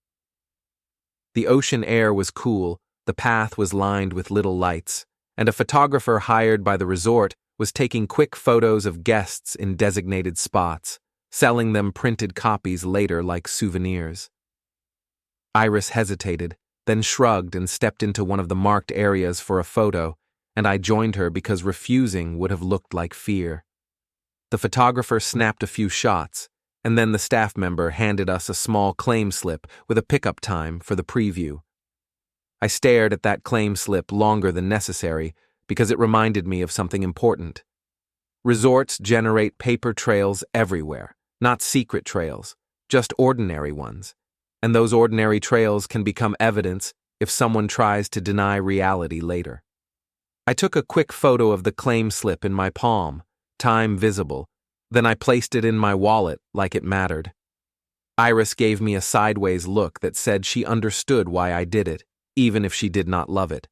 The ocean air was cool, the path was lined with little lights, and a photographer hired by the resort was taking quick photos of guests in designated spots, selling them printed copies later like souvenirs. Iris hesitated, then shrugged and stepped into one of the marked areas for a photo, and I joined her because refusing would have looked like fear. The photographer snapped a few shots, and then the staff member handed us a small claim slip with a pickup time for the preview. I stared at that claim slip longer than necessary because it reminded me of something important. Resorts generate paper trails everywhere, not secret trails, just ordinary ones. And those ordinary trails can become evidence if someone tries to deny reality later. I took a quick photo of the claim slip in my palm, time visible, then I placed it in my wallet like it mattered. Iris gave me a sideways look that said she understood why I did it, even if she did not love it.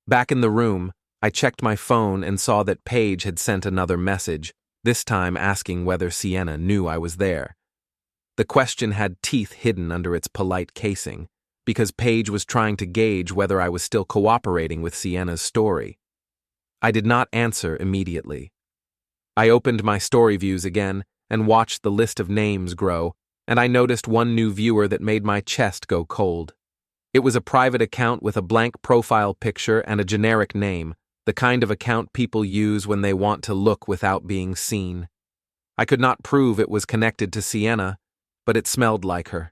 Back in the room, I checked my phone and saw that Paige had sent another message, this time asking whether Sienna knew I was there. The question had teeth hidden under its polite casing, because Paige was trying to gauge whether I was still cooperating with Sienna's story. I did not answer immediately. I opened my story views again and watched the list of names grow, and I noticed one new viewer that made my chest go cold. It was a private account with a blank profile picture and a generic name, the kind of account people use when they want to look without being seen. I could not prove it was connected to Sienna, but it smelled like her.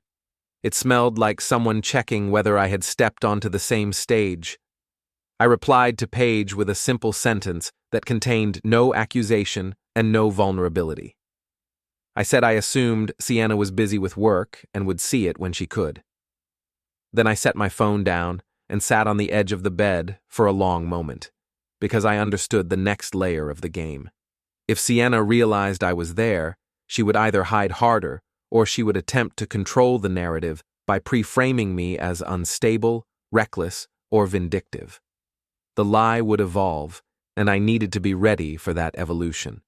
It smelled like someone checking whether I had stepped onto the same stage. I replied to Paige with a simple sentence that contained no accusation and no vulnerability. I said I assumed Sienna was busy with work and would see it when she could. Then I set my phone down and sat on the edge of the bed for a long moment, because I understood the next layer of the game. If Sienna realized I was there, she would either hide harder or she would attempt to control the narrative by pre-framing me as unstable, reckless, or vindictive. The lie would evolve, and I needed to be ready for that evolution.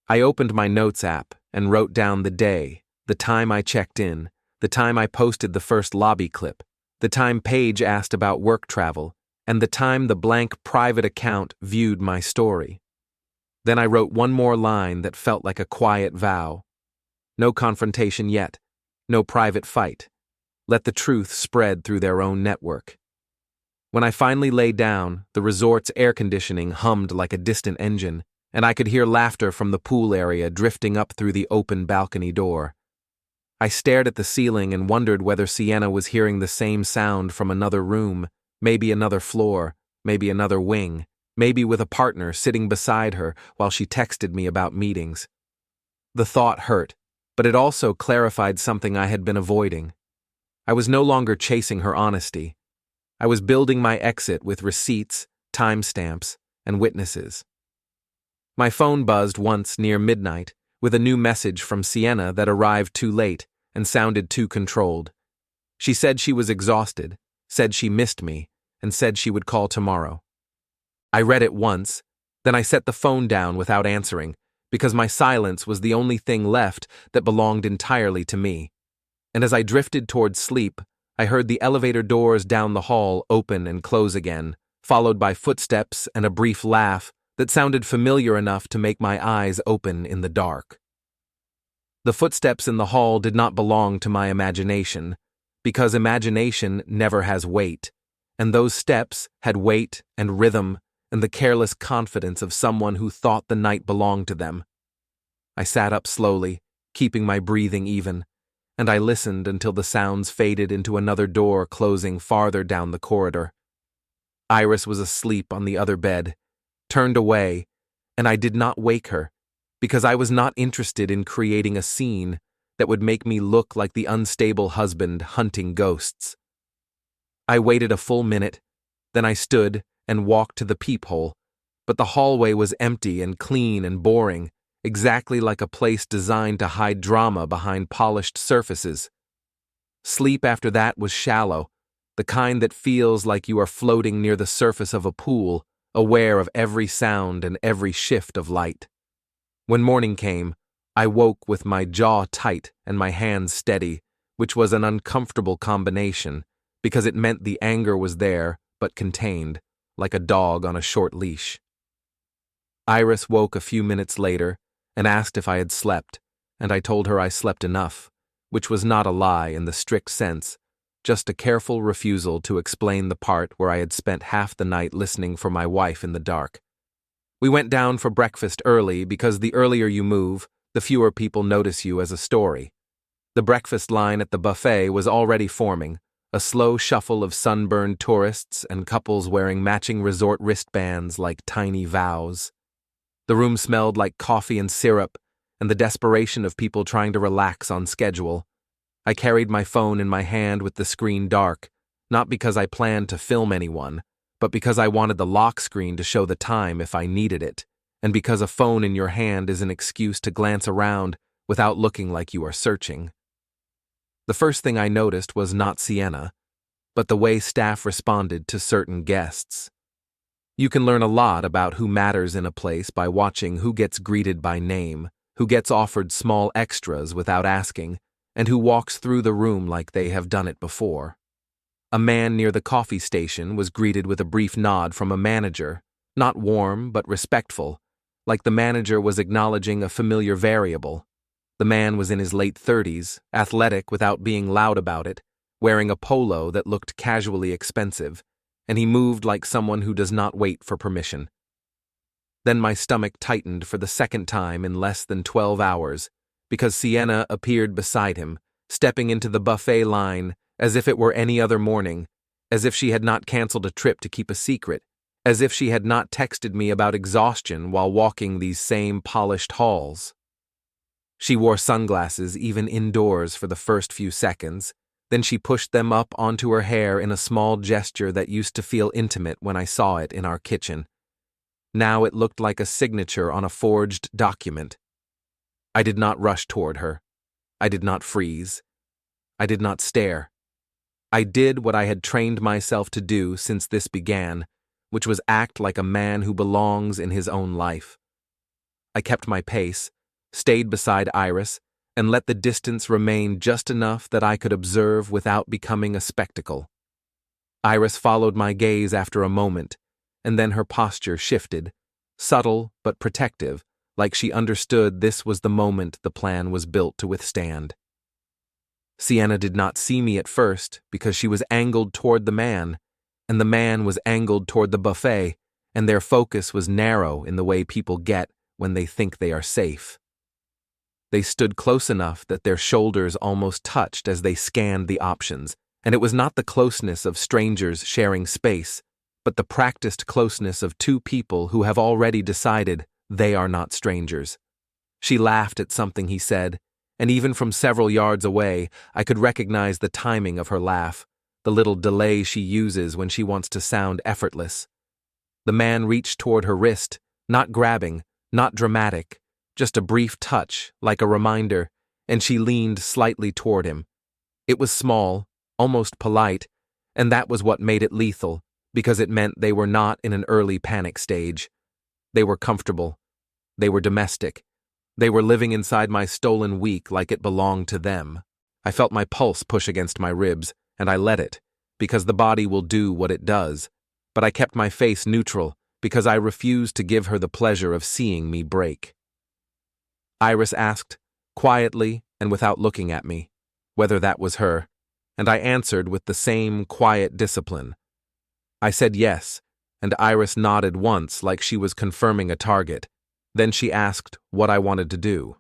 I opened my notes app and wrote down the day, the time I checked in, the time I posted the first lobby clip, the time Paige asked about work travel, and the time the blank private account viewed my story. Then I wrote one more line that felt like a quiet vow. No confrontation yet, no private fight. Let the truth spread through their own network. When I finally lay down, the resort's air conditioning hummed like a distant engine, and I could hear laughter from the pool area drifting up through the open balcony door. I stared at the ceiling and wondered whether Sienna was hearing the same sound from another room, maybe another floor, maybe another wing, maybe with a partner sitting beside her while she texted me about meetings. The thought hurt, but it also clarified something I had been avoiding. I was no longer chasing her honesty. I was building my exit with receipts, timestamps, and witnesses. My phone buzzed once near midnight with a new message from Sienna that arrived too late and sounded too controlled. She said she was exhausted, said she missed me, and said she would call tomorrow. I read it once, then I set the phone down without answering, because my silence was the only thing left that belonged entirely to me. And as I drifted toward sleep, I heard the elevator doors down the hall open and close again, followed by footsteps and a brief laugh that sounded familiar enough to make my eyes open in the dark. The footsteps in the hall did not belong to my imagination, because imagination never has weight, and those steps had weight and rhythm and the careless confidence of someone who thought the night belonged to them. I sat up slowly, keeping my breathing even, and I listened until the sounds faded into another door closing farther down the corridor. Iris was asleep on the other bed, turned away, and I did not wake her, because I was not interested in creating a scene that would make me look like the unstable husband hunting ghosts. I waited a full minute, then I stood and walked to the peephole, but the hallway was empty and clean and boring, exactly like a place designed to hide drama behind polished surfaces. Sleep after that was shallow, the kind that feels like you are floating near the surface of a pool, aware of every sound and every shift of light. When morning came, I woke with my jaw tight and my hands steady, which was an uncomfortable combination, because it meant the anger was there, but contained, like a dog on a short leash. Iris woke a few minutes later and asked if I had slept, and I told her I slept enough, which was not a lie in the strict sense, just a careful refusal to explain the part where I had spent half the night listening for my wife in the dark. We went down for breakfast early because the earlier you move, the fewer people notice you as a story. The breakfast line at the buffet was already forming, a slow shuffle of sunburned tourists and couples wearing matching resort wristbands like tiny vows. The room smelled like coffee and syrup, and the desperation of people trying to relax on schedule. I carried my phone in my hand with the screen dark, not because I planned to film anyone, but because I wanted the lock screen to show the time if I needed it, and because a phone in your hand is an excuse to glance around without looking like you are searching. The first thing I noticed was not Sienna, but the way staff responded to certain guests. You can learn a lot about who matters in a place by watching who gets greeted by name, who gets offered small extras without asking, and who walks through the room like they have done it before. A man near the coffee station was greeted with a brief nod from a manager, not warm but respectful, like the manager was acknowledging a familiar variable. The man was in his late 30s, athletic without being loud about it, wearing a polo that looked casually expensive, and he moved like someone who does not wait for permission. Then my stomach tightened for the second time in less than 12 hours, because Sienna appeared beside him, stepping into the buffet line as if it were any other morning, as if she had not canceled a trip to keep a secret, as if she had not texted me about exhaustion while walking these same polished halls. She wore sunglasses even indoors for the first few seconds, then she pushed them up onto her hair in a small gesture that used to feel intimate when I saw it in our kitchen. Now it looked like a signature on a forged document. I did not rush toward her. I did not freeze. I did not stare. I did what I had trained myself to do since this began, which was act like a man who belongs in his own life. I kept my pace, stayed beside Iris, and let the distance remain just enough that I could observe without becoming a spectacle. Iris followed my gaze after a moment, and then her posture shifted, subtle but protective, like she understood this was the moment the plan was built to withstand. Sienna did not see me at first because she was angled toward the man, and the man was angled toward the buffet, and their focus was narrow in the way people get when they think they are safe. They stood close enough that their shoulders almost touched as they scanned the options, and it was not the closeness of strangers sharing space, but the practiced closeness of two people who have already decided they are not strangers. She laughed at something he said, and even from several yards away, I could recognize the timing of her laugh, the little delay she uses when she wants to sound effortless. The man reached toward her wrist, not grabbing, not dramatic, just a brief touch, like a reminder, and she leaned slightly toward him. It was small, almost polite, and that was what made it lethal, because it meant they were not in an early panic stage. They were comfortable. They were domestic. They were living inside my stolen week like it belonged to them. I felt my pulse push against my ribs, and I let it, because the body will do what it does. But I kept my face neutral, because I refused to give her the pleasure of seeing me break. Iris asked, quietly and without looking at me, whether that was her, and I answered with the same quiet discipline. I said yes, and Iris nodded once like she was confirming a target. Then she asked what I wanted to do.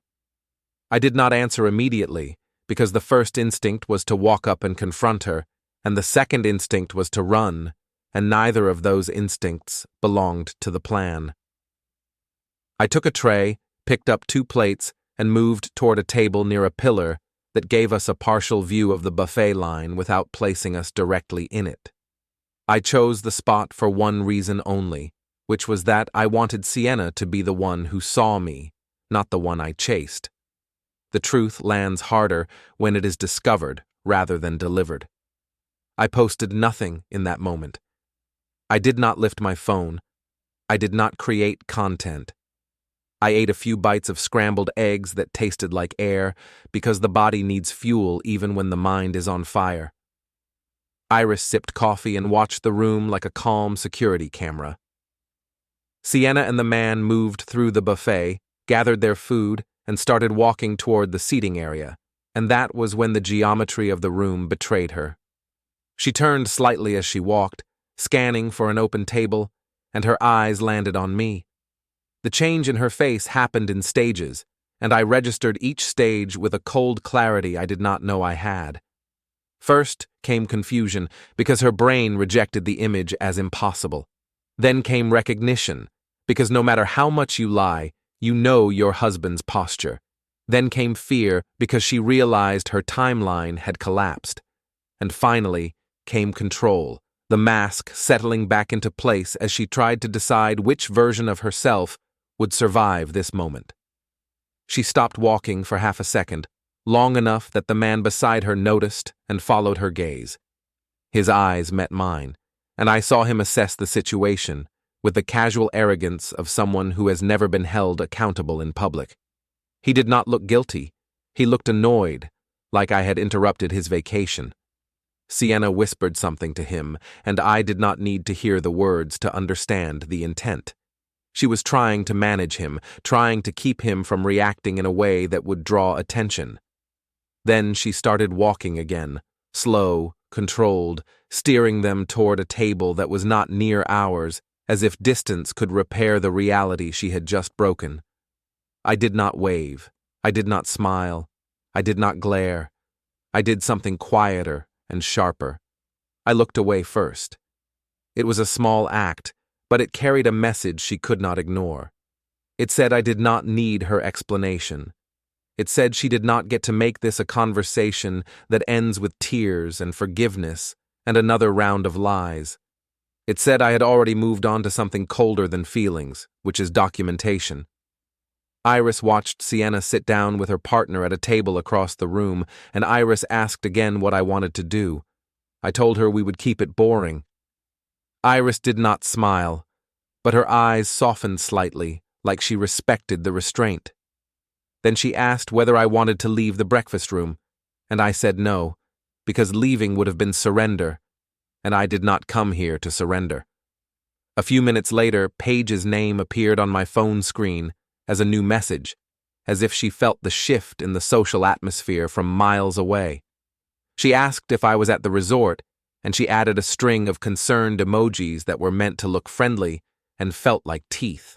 I did not answer immediately, because the first instinct was to walk up and confront her, and the second instinct was to run, and neither of those instincts belonged to the plan. I took a tray, picked up 2 plates, and moved toward a table near a pillar that gave us a partial view of the buffet line without placing us directly in it. I chose the spot for one reason only, which was that I wanted Sienna to be the one who saw me, not the one I chased. The truth lands harder when it is discovered rather than delivered. I posted nothing in that moment. I did not lift my phone. I did not create content. I ate a few bites of scrambled eggs that tasted like air because the body needs fuel even when the mind is on fire. Iris sipped coffee and watched the room like a calm security camera. Sienna and the man moved through the buffet, gathered their food, and started walking toward the seating area, and that was when the geometry of the room betrayed her. She turned slightly as she walked, scanning for an open table, and her eyes landed on me. The change in her face happened in stages, and I registered each stage with a cold clarity I did not know I had. First came confusion, because her brain rejected the image as impossible. Then came recognition, because no matter how much you lie, you know your husband's posture. Then came fear, because she realized her timeline had collapsed. And finally came control, the mask settling back into place as she tried to decide which version of herself would survive this moment. She stopped walking for half a second, long enough that the man beside her noticed and followed her gaze. His eyes met mine, and I saw him assess the situation with the casual arrogance of someone who has never been held accountable in public. He did not look guilty. He looked annoyed, like I had interrupted his vacation. Sienna whispered something to him, and I did not need to hear the words to understand the intent. She was trying to manage him, trying to keep him from reacting in a way that would draw attention. Then she started walking again, slow, controlled, steering them toward a table that was not near ours, as if distance could repair the reality she had just broken. I did not wave. I did not smile. I did not glare. I did something quieter and sharper. I looked away first. It was a small act, but it carried a message she could not ignore. It said I did not need her explanation. It said she did not get to make this a conversation that ends with tears and forgiveness and another round of lies. It said I had already moved on to something colder than feelings, which is documentation. Iris watched Sienna sit down with her partner at a table across the room, and Iris asked again what I wanted to do. I told her we would keep it boring. Iris did not smile, but her eyes softened slightly, like she respected the restraint. Then she asked whether I wanted to leave the breakfast room, and I said no, because leaving would have been surrender, and I did not come here to surrender. A few minutes later, Paige's name appeared on my phone screen as a new message, as if she felt the shift in the social atmosphere from miles away. She asked if I was at the resort, and she added a string of concerned emojis that were meant to look friendly and felt like teeth.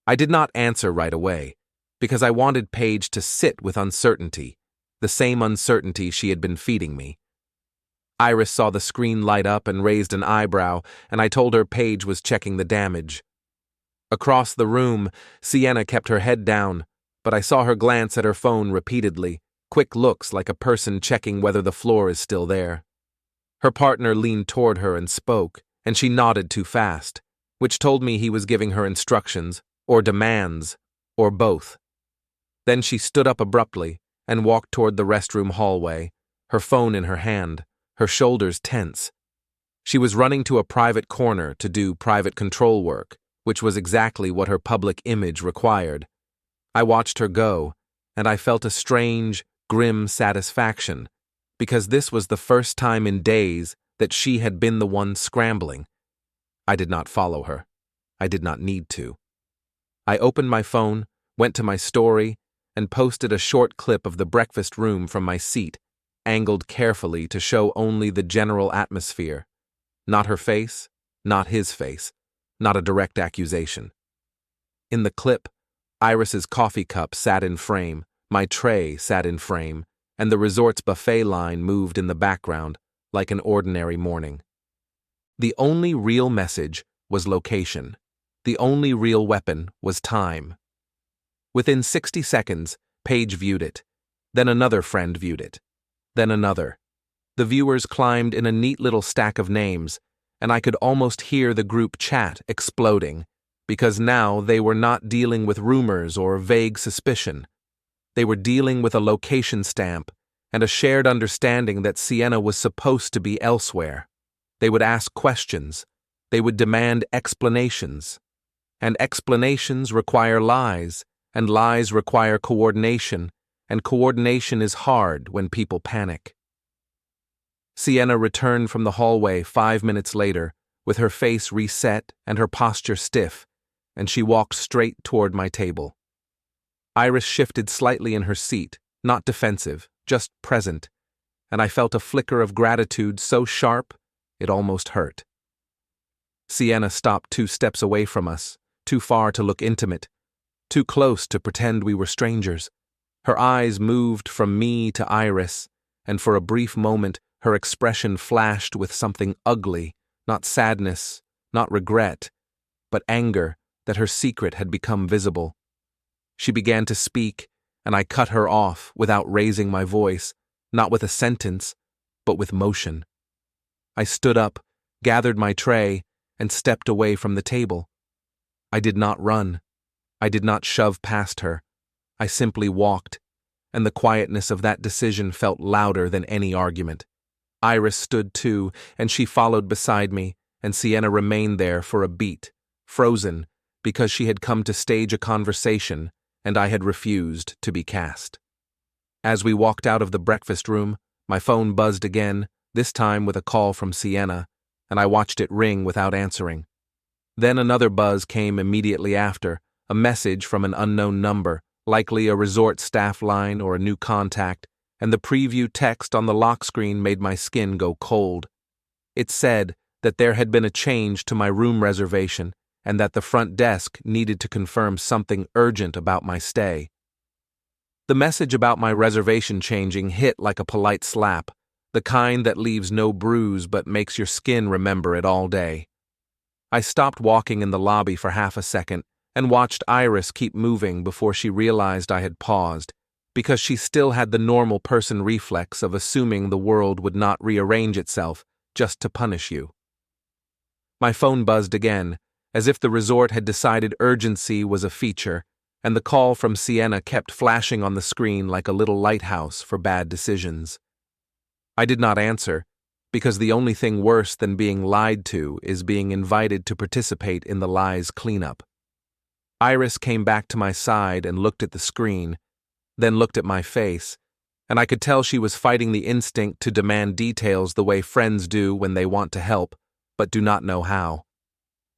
I did not answer right away, because I wanted Paige to sit with uncertainty, the same uncertainty she had been feeding me. Iris saw the screen light up and raised an eyebrow, and I told her Paige was checking the damage. Across the room, Sienna kept her head down, but I saw her glance at her phone repeatedly, quick looks like a person checking whether the floor is still there. Her partner leaned toward her and spoke, and she nodded too fast, which told me he was giving her instructions, or demands, or both. Then she stood up abruptly and walked toward the restroom hallway, her phone in her hand, her shoulders tense. She was running to a private corner to do private control work, which was exactly what her public image required. I watched her go, and I felt a strange, grim satisfaction, because this was the first time in days that she had been the one scrambling. I did not follow her. I did not need to. I opened my phone, went to my story, and posted a short clip of the breakfast room from my seat, angled carefully to show only the general atmosphere. Not her face, not his face, not a direct accusation. In the clip, Iris's coffee cup sat in frame, my tray sat in frame, and the resort's buffet line moved in the background like an ordinary morning. The only real message was location. The only real weapon was time. Within 60 seconds, Paige viewed it. Then another friend viewed it. Then another. The viewers climbed in a neat little stack of names, and I could almost hear the group chat exploding, because now they were not dealing with rumors or vague suspicion. They were dealing with a location stamp and a shared understanding that Sienna was supposed to be elsewhere. They would ask questions. They would demand explanations. And explanations require lies, and lies require coordination, and coordination is hard when people panic. Sienna returned from the hallway 5 minutes later, with her face reset and her posture stiff, and she walked straight toward my table. Iris shifted slightly in her seat, not defensive, just present, and I felt a flicker of gratitude so sharp it almost hurt. Sienna stopped 2 steps away from us, too far to look intimate, too close to pretend we were strangers. Her eyes moved from me to Iris, and for a brief moment her expression flashed with something ugly, not sadness, not regret, but anger that her secret had become visible. She began to speak, and I cut her off without raising my voice, not with a sentence, but with motion. I stood up, gathered my tray, and stepped away from the table. I did not run. I did not shove past her. I simply walked, and the quietness of that decision felt louder than any argument. Iris stood too, and she followed beside me, and Sienna remained there for a beat, frozen, because she had come to stage a conversation, and I had refused to be cast. As we walked out of the breakfast room, my phone buzzed again, this time with a call from Sienna, and I watched it ring without answering. Then another buzz came immediately after, a message from an unknown number, likely a resort staff line or a new contact, and the preview text on the lock screen made my skin go cold. It said that there had been a change to my room reservation and that the front desk needed to confirm something urgent about my stay. The message about my reservation changing hit like a polite slap, the kind that leaves no bruise but makes your skin remember it all day. I stopped walking in the lobby for half a second and watched Iris keep moving before she realized I had paused, because she still had the normal person reflex of assuming the world would not rearrange itself just to punish you. My phone buzzed again, as if the resort had decided urgency was a feature, and the call from Sienna kept flashing on the screen like a little lighthouse for bad decisions. I did not answer, because the only thing worse than being lied to is being invited to participate in the lies cleanup. Iris came back to my side and looked at the screen, then looked at my face, and I could tell she was fighting the instinct to demand details the way friends do when they want to help, but do not know how.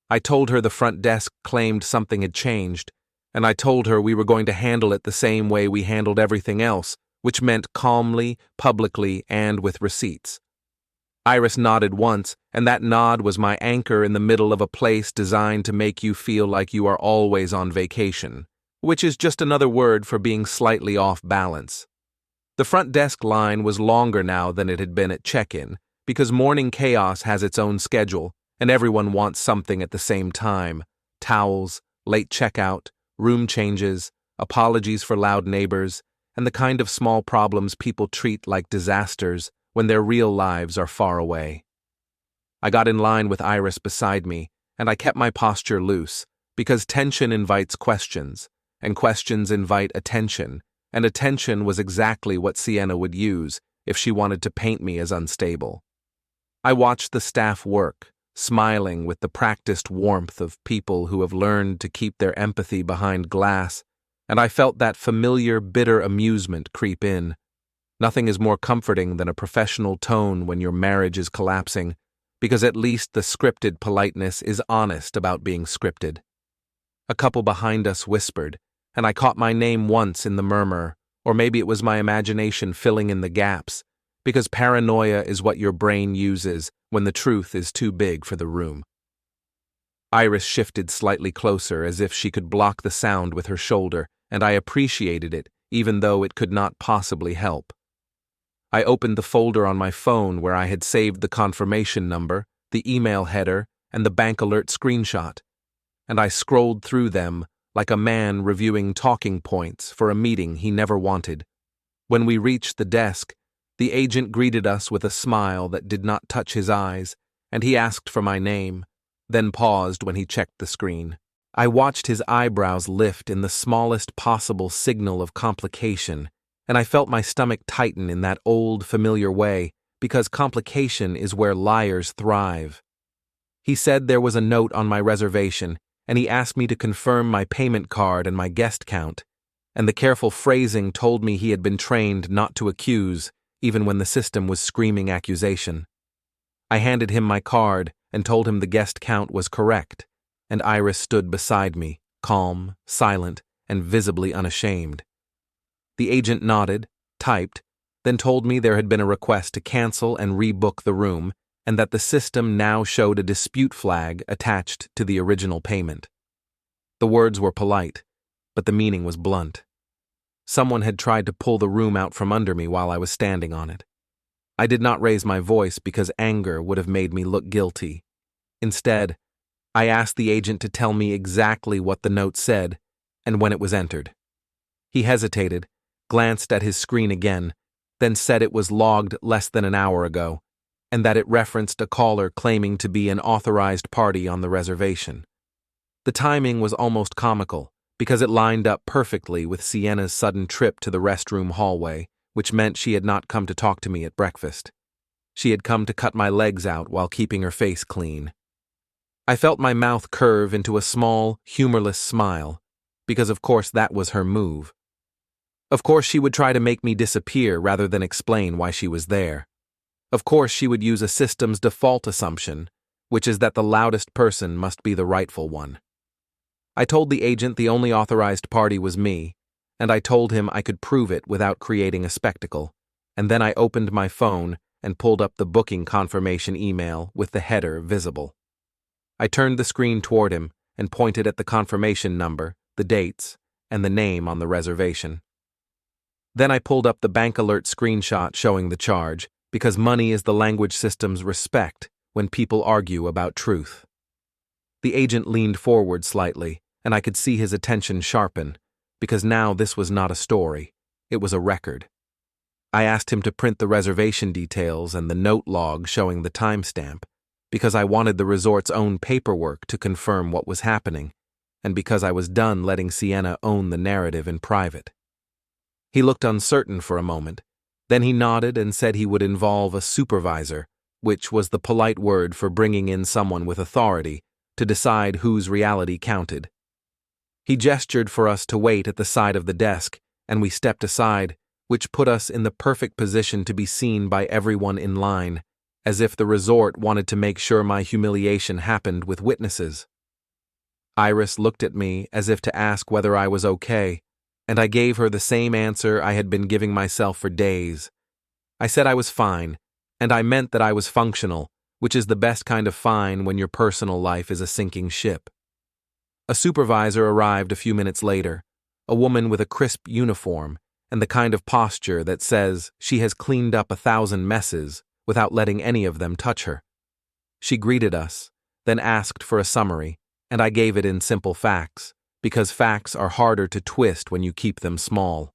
I told her the front desk claimed something had changed, and I told her we were going to handle it the same way we handled everything else, which meant calmly, publicly, and with receipts. Iris nodded once, and that nod was my anchor in the middle of a place designed to make you feel like you are always on vacation, which is just another word for being slightly off balance. The front desk line was longer now than it had been at check-in, because morning chaos has its own schedule, and everyone wants something at the same time: towels, late checkout, room changes, apologies for loud neighbors, and the kind of small problems people treat like disasters when their real lives are far away. I got in line with Iris beside me, and I kept my posture loose, because tension invites questions, and questions invite attention, and attention was exactly what Sienna would use if she wanted to paint me as unstable. I watched the staff work, smiling with the practiced warmth of people who have learned to keep their empathy behind glass, and I felt that familiar, bitter amusement creep in. Nothing is more comforting than a professional tone when your marriage is collapsing, because at least the scripted politeness is honest about being scripted. A couple behind us whispered, and I caught my name once in the murmur, or maybe it was my imagination filling in the gaps, because paranoia is what your brain uses when the truth is too big for the room. Iris shifted slightly closer as if she could block the sound with her shoulder, and I appreciated it, even though it could not possibly help. I opened the folder on my phone where I had saved the confirmation number, the email header, and the bank alert screenshot, and I scrolled through them like a man reviewing talking points for a meeting he never wanted. When we reached the desk, the agent greeted us with a smile that did not touch his eyes, and he asked for my name, then paused when he checked the screen. I watched his eyebrows lift in the smallest possible signal of complication, and I felt my stomach tighten in that old, familiar way, because complication is where liars thrive. He said there was a note on my reservation, and he asked me to confirm my payment card and my guest count, and the careful phrasing told me he had been trained not to accuse, even when the system was screaming accusation. I handed him my card and told him the guest count was correct, and Iris stood beside me, calm, silent, and visibly unashamed. The agent nodded, typed, then told me there had been a request to cancel and rebook the room, and that the system now showed a dispute flag attached to the original payment. The words were polite, but the meaning was blunt. Someone had tried to pull the room out from under me while I was standing on it. I did not raise my voice because anger would have made me look guilty. Instead, I asked the agent to tell me exactly what the note said and when it was entered. He hesitated, glanced at his screen again, then said it was logged less than an hour ago, and that it referenced a caller claiming to be an authorized party on the reservation. The timing was almost comical, because it lined up perfectly with Sienna's sudden trip to the restroom hallway, which meant she had not come to talk to me at breakfast. She had come to cut my legs out while keeping her face clean. I felt my mouth curve into a small, humorless smile, because of course that was her move. Of course she would try to make me disappear rather than explain why she was there. Of course she would use a system's default assumption, which is that the loudest person must be the rightful one. I told the agent the only authorized party was me, and I told him I could prove it without creating a spectacle, and then I opened my phone and pulled up the booking confirmation email with the header visible. I turned the screen toward him and pointed at the confirmation number, the dates, and the name on the reservation. Then I pulled up the bank alert screenshot showing the charge, because money is the language system's respect when people argue about truth. The agent leaned forward slightly, and I could see his attention sharpen, because now this was not a story, it was a record. I asked him to print the reservation details and the note log showing the timestamp, because I wanted the resort's own paperwork to confirm what was happening, and because I was done letting Sienna own the narrative in private. He looked uncertain for a moment, then he nodded and said he would involve a supervisor, which was the polite word for bringing in someone with authority to decide whose reality counted. He gestured for us to wait at the side of the desk, and we stepped aside, which put us in the perfect position to be seen by everyone in line, as if the resort wanted to make sure my humiliation happened with witnesses. Iris looked at me as if to ask whether I was okay, and I gave her the same answer I had been giving myself for days. I said I was fine, and I meant that I was functional, which is the best kind of fine when your personal life is a sinking ship. A supervisor arrived a few minutes later, a woman with a crisp uniform and the kind of posture that says she has cleaned up 1,000 messes without letting any of them touch her. She greeted us, then asked for a summary, and I gave it in simple facts, because facts are harder to twist when you keep them small.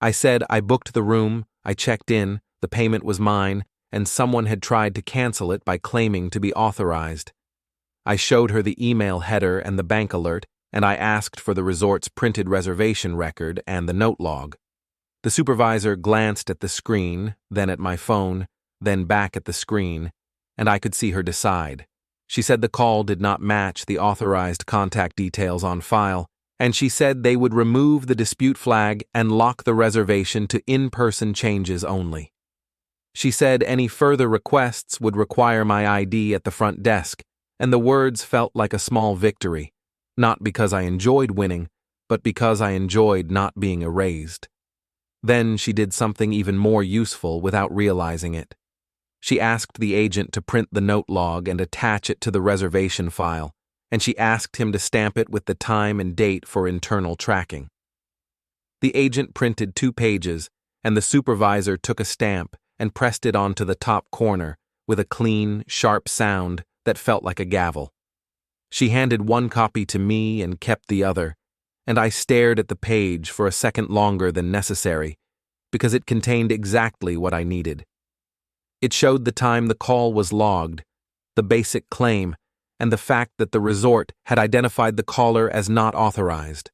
I said I booked the room, I checked in, the payment was mine, and someone had tried to cancel it by claiming to be authorized. I showed her the email header and the bank alert, and I asked for the resort's printed reservation record and the note log. The supervisor glanced at the screen, then at my phone, then back at the screen, and I could see her decide. She said the call did not match the authorized contact details on file, and she said they would remove the dispute flag and lock the reservation to in-person changes only. She said any further requests would require my ID at the front desk, and the words felt like a small victory, not because I enjoyed winning, but because I enjoyed not being erased. Then she did something even more useful without realizing it. She asked the agent to print the note log and attach it to the reservation file, and she asked him to stamp it with the time and date for internal tracking. The agent printed 2 pages, and the supervisor took a stamp and pressed it onto the top corner with a clean, sharp sound that felt like a gavel. She handed 1 copy to me and kept the other, and I stared at the page for a second longer than necessary, because it contained exactly what I needed. It showed the time the call was logged, the basic claim, and the fact that the resort had identified the caller as not authorized.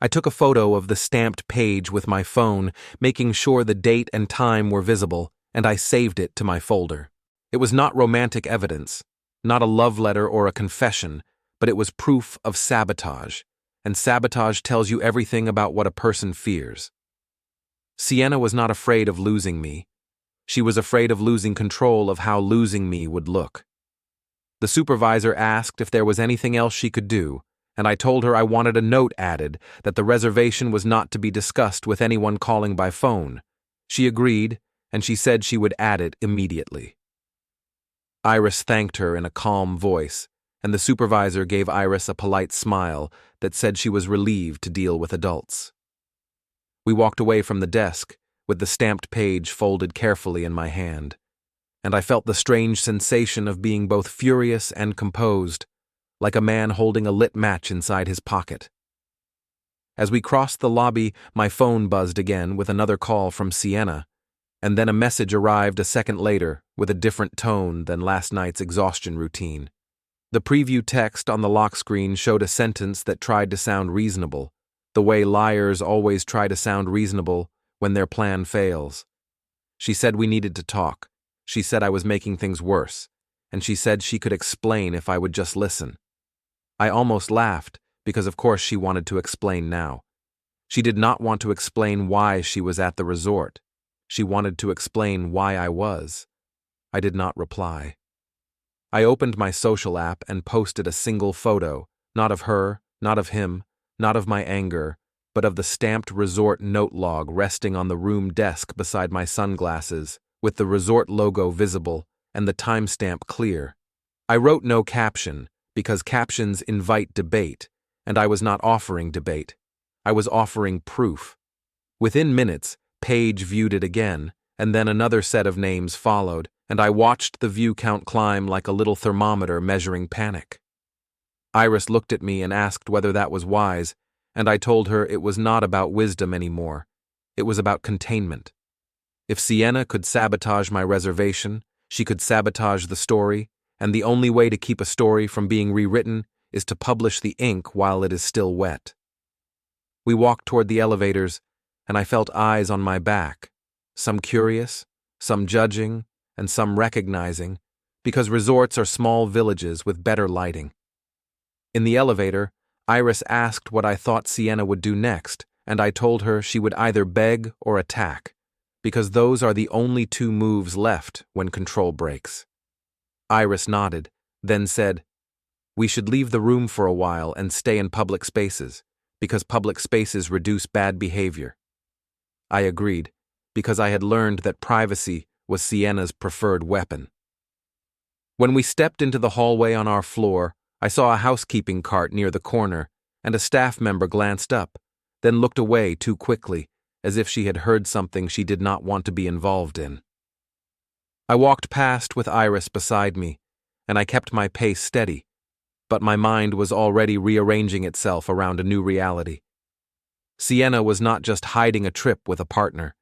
I took a photo of the stamped page with my phone, making sure the date and time were visible, and I saved it to my folder. It was not romantic evidence, not a love letter or a confession, but it was proof of sabotage, and sabotage tells you everything about what a person fears. Sienna was not afraid of losing me. She was afraid of losing control of how losing me would look. The supervisor asked if there was anything else she could do, and I told her I wanted a note added that the reservation was not to be discussed with anyone calling by phone. She agreed, and she said she would add it immediately. Iris thanked her in a calm voice, and the supervisor gave Iris a polite smile that said she was relieved to deal with adults. We walked away from the desk, with the stamped page folded carefully in my hand, and I felt the strange sensation of being both furious and composed, like a man holding a lit match inside his pocket. As we crossed the lobby, my phone buzzed again with another call from Sienna, and then a message arrived a second later with a different tone than last night's exhaustion routine. The preview text on the lock screen showed a sentence that tried to sound reasonable, the way liars always try to sound reasonable when their plan fails. She said we needed to talk. She said I was making things worse, and she said she could explain if I would just listen. I almost laughed, because of course she wanted to explain now. She did not want to explain why she was at the resort. She wanted to explain why I was. I did not reply. I opened my social app and posted a single photo, not of her, not of him, not of my anger, but of the stamped resort note log resting on the room desk beside my sunglasses, with the resort logo visible and the timestamp clear. I wrote no caption, because captions invite debate, and I was not offering debate. I was offering proof. Within minutes, Paige viewed it again, and then another set of names followed, and I watched the view count climb like a little thermometer measuring panic. Iris looked at me and asked whether that was wise, and I told her it was not about wisdom anymore. It was about containment. If Sienna could sabotage my reservation, she could sabotage the story, and the only way to keep a story from being rewritten is to publish the ink while it is still wet. We walked toward the elevators, and I felt eyes on my back, some curious, some judging, and some recognizing, because resorts are small villages with better lighting. In the elevator, Iris asked what I thought Sienna would do next, and I told her she would either beg or attack, because those are the only two moves left when control breaks. Iris nodded, then said, "We should leave the room for a while and stay in public spaces, because public spaces reduce bad behavior." I agreed, because I had learned that privacy was Sienna's preferred weapon. When we stepped into the hallway on our floor, I saw a housekeeping cart near the corner, and a staff member glanced up, then looked away too quickly, as if she had heard something she did not want to be involved in. I walked past with Iris beside me, and I kept my pace steady, but my mind was already rearranging itself around a new reality. Sienna was not just hiding a trip with a partner.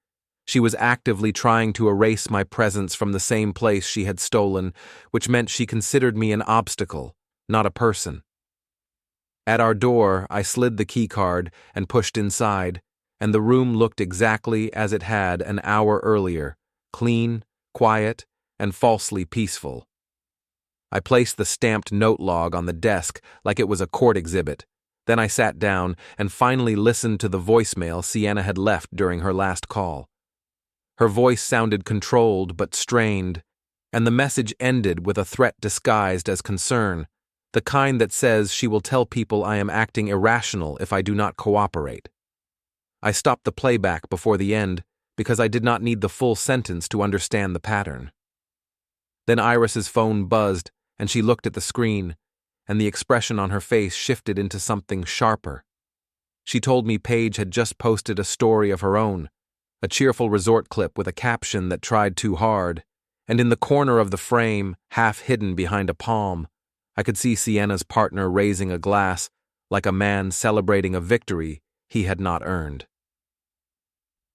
She was actively trying to erase my presence from the same place she had stolen, which meant she considered me an obstacle, not a person. At our door, I slid the keycard and pushed inside, and the room looked exactly as it had an hour earlier, clean, quiet, and falsely peaceful. I placed the stamped note log on the desk like it was a court exhibit. Then I sat down and finally listened to the voicemail Sienna had left during her last call. Her voice sounded controlled but strained, and the message ended with a threat disguised as concern, the kind that says she will tell people I am acting irrational if I do not cooperate. I stopped the playback before the end because I did not need the full sentence to understand the pattern. Then Iris's phone buzzed, and she looked at the screen, and the expression on her face shifted into something sharper. She told me Paige had just posted a story of her own, a cheerful resort clip with a caption that tried too hard, and in the corner of the frame, half hidden behind a palm, I could see Sienna's partner raising a glass like a man celebrating a victory he had not earned.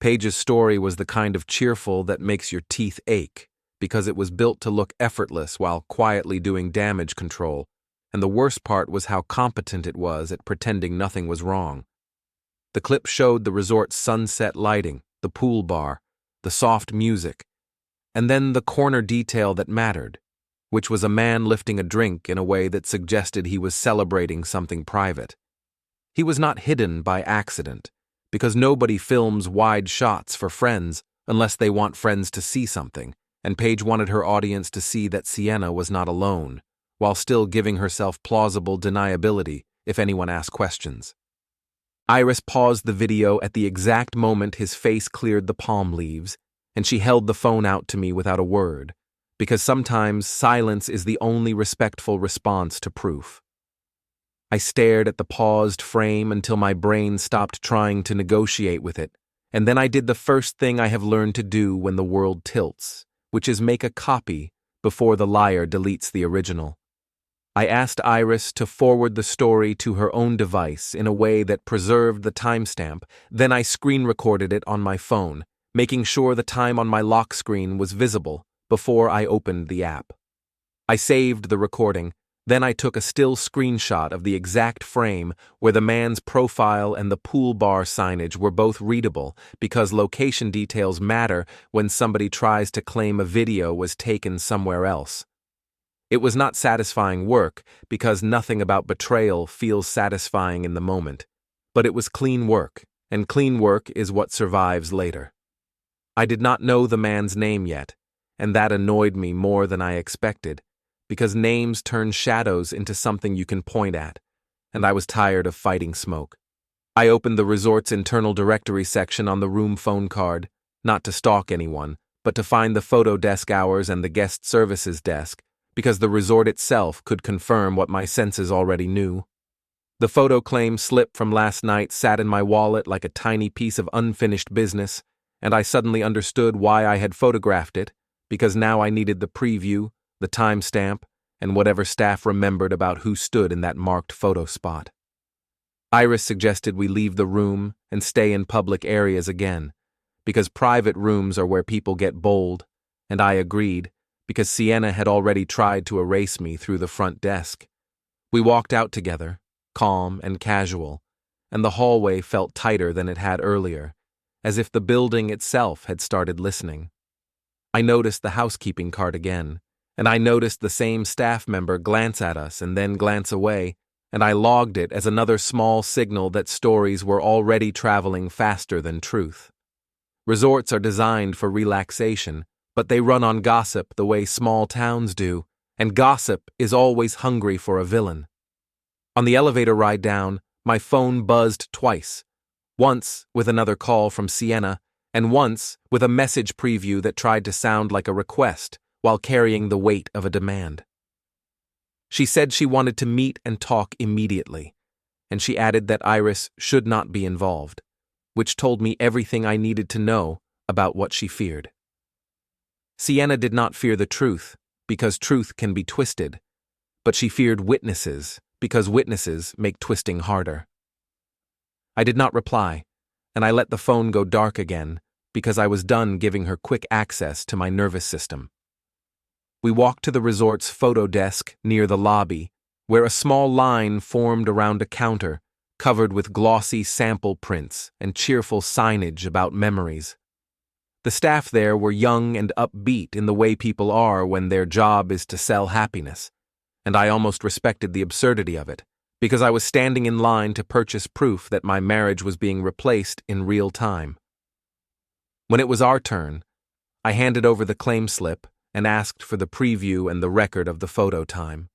Paige's story was the kind of cheerful that makes your teeth ache, because it was built to look effortless while quietly doing damage control, and the worst part was how competent it was at pretending nothing was wrong. The clip showed the resort's sunset lighting, the pool bar, the soft music, and then the corner detail that mattered, which was a man lifting a drink in a way that suggested he was celebrating something private. He was not hidden by accident, because nobody films wide shots for friends unless they want friends to see something, and Paige wanted her audience to see that Sienna was not alone, while still giving herself plausible deniability if anyone asked questions. Iris paused the video at the exact moment his face cleared the palm leaves, and she held the phone out to me without a word, because sometimes silence is the only respectful response to proof. I stared at the paused frame until my brain stopped trying to negotiate with it, and then I did the first thing I have learned to do when the world tilts, which is make a copy before the liar deletes the original. I asked Iris to forward the story to her own device in a way that preserved the timestamp, then I screen recorded it on my phone, making sure the time on my lock screen was visible before I opened the app. I saved the recording, then I took a still screenshot of the exact frame where the man's profile and the pool bar signage were both readable because location details matter when somebody tries to claim a video was taken somewhere else. It was not satisfying work because nothing about betrayal feels satisfying in the moment, but it was clean work, and clean work is what survives later. I did not know the man's name yet, and that annoyed me more than I expected, because names turn shadows into something you can point at, and I was tired of fighting smoke. I opened the resort's internal directory section on the room phone card, not to stalk anyone, but to find the photo desk hours and the guest services desk, because the resort itself could confirm what my senses already knew. The photo claim slip from last night sat in my wallet like a tiny piece of unfinished business, and I suddenly understood why I had photographed it, because now I needed the preview, the timestamp, and whatever staff remembered about who stood in that marked photo spot. Iris suggested we leave the room and stay in public areas again, because private rooms are where people get bold, and I agreed, because Sienna had already tried to erase me through the front desk. We walked out together, calm and casual, and the hallway felt tighter than it had earlier, as if the building itself had started listening. I noticed the housekeeping cart again, and I noticed the same staff member glance at us and then glance away, and I logged it as another small signal that stories were already traveling faster than truth. Resorts are designed for relaxation, but they run on gossip the way small towns do, and gossip is always hungry for a villain. On the elevator ride down, my phone buzzed twice, once with another call from Sienna, and once with a message preview that tried to sound like a request while carrying the weight of a demand. She said she wanted to meet and talk immediately, and she added that Iris should not be involved, which told me everything I needed to know about what she feared. Sienna did not fear the truth, because truth can be twisted, but she feared witnesses, because witnesses make twisting harder. I did not reply, and I let the phone go dark again, because I was done giving her quick access to my nervous system. We walked to the resort's photo desk near the lobby, where a small line formed around a counter, covered with glossy sample prints and cheerful signage about memories. The staff there were young and upbeat in the way people are when their job is to sell happiness, and I almost respected the absurdity of it, because I was standing in line to purchase proof that my marriage was being replaced in real time. When it was our turn, I handed over the claim slip and asked for the preview and the record of the photo time.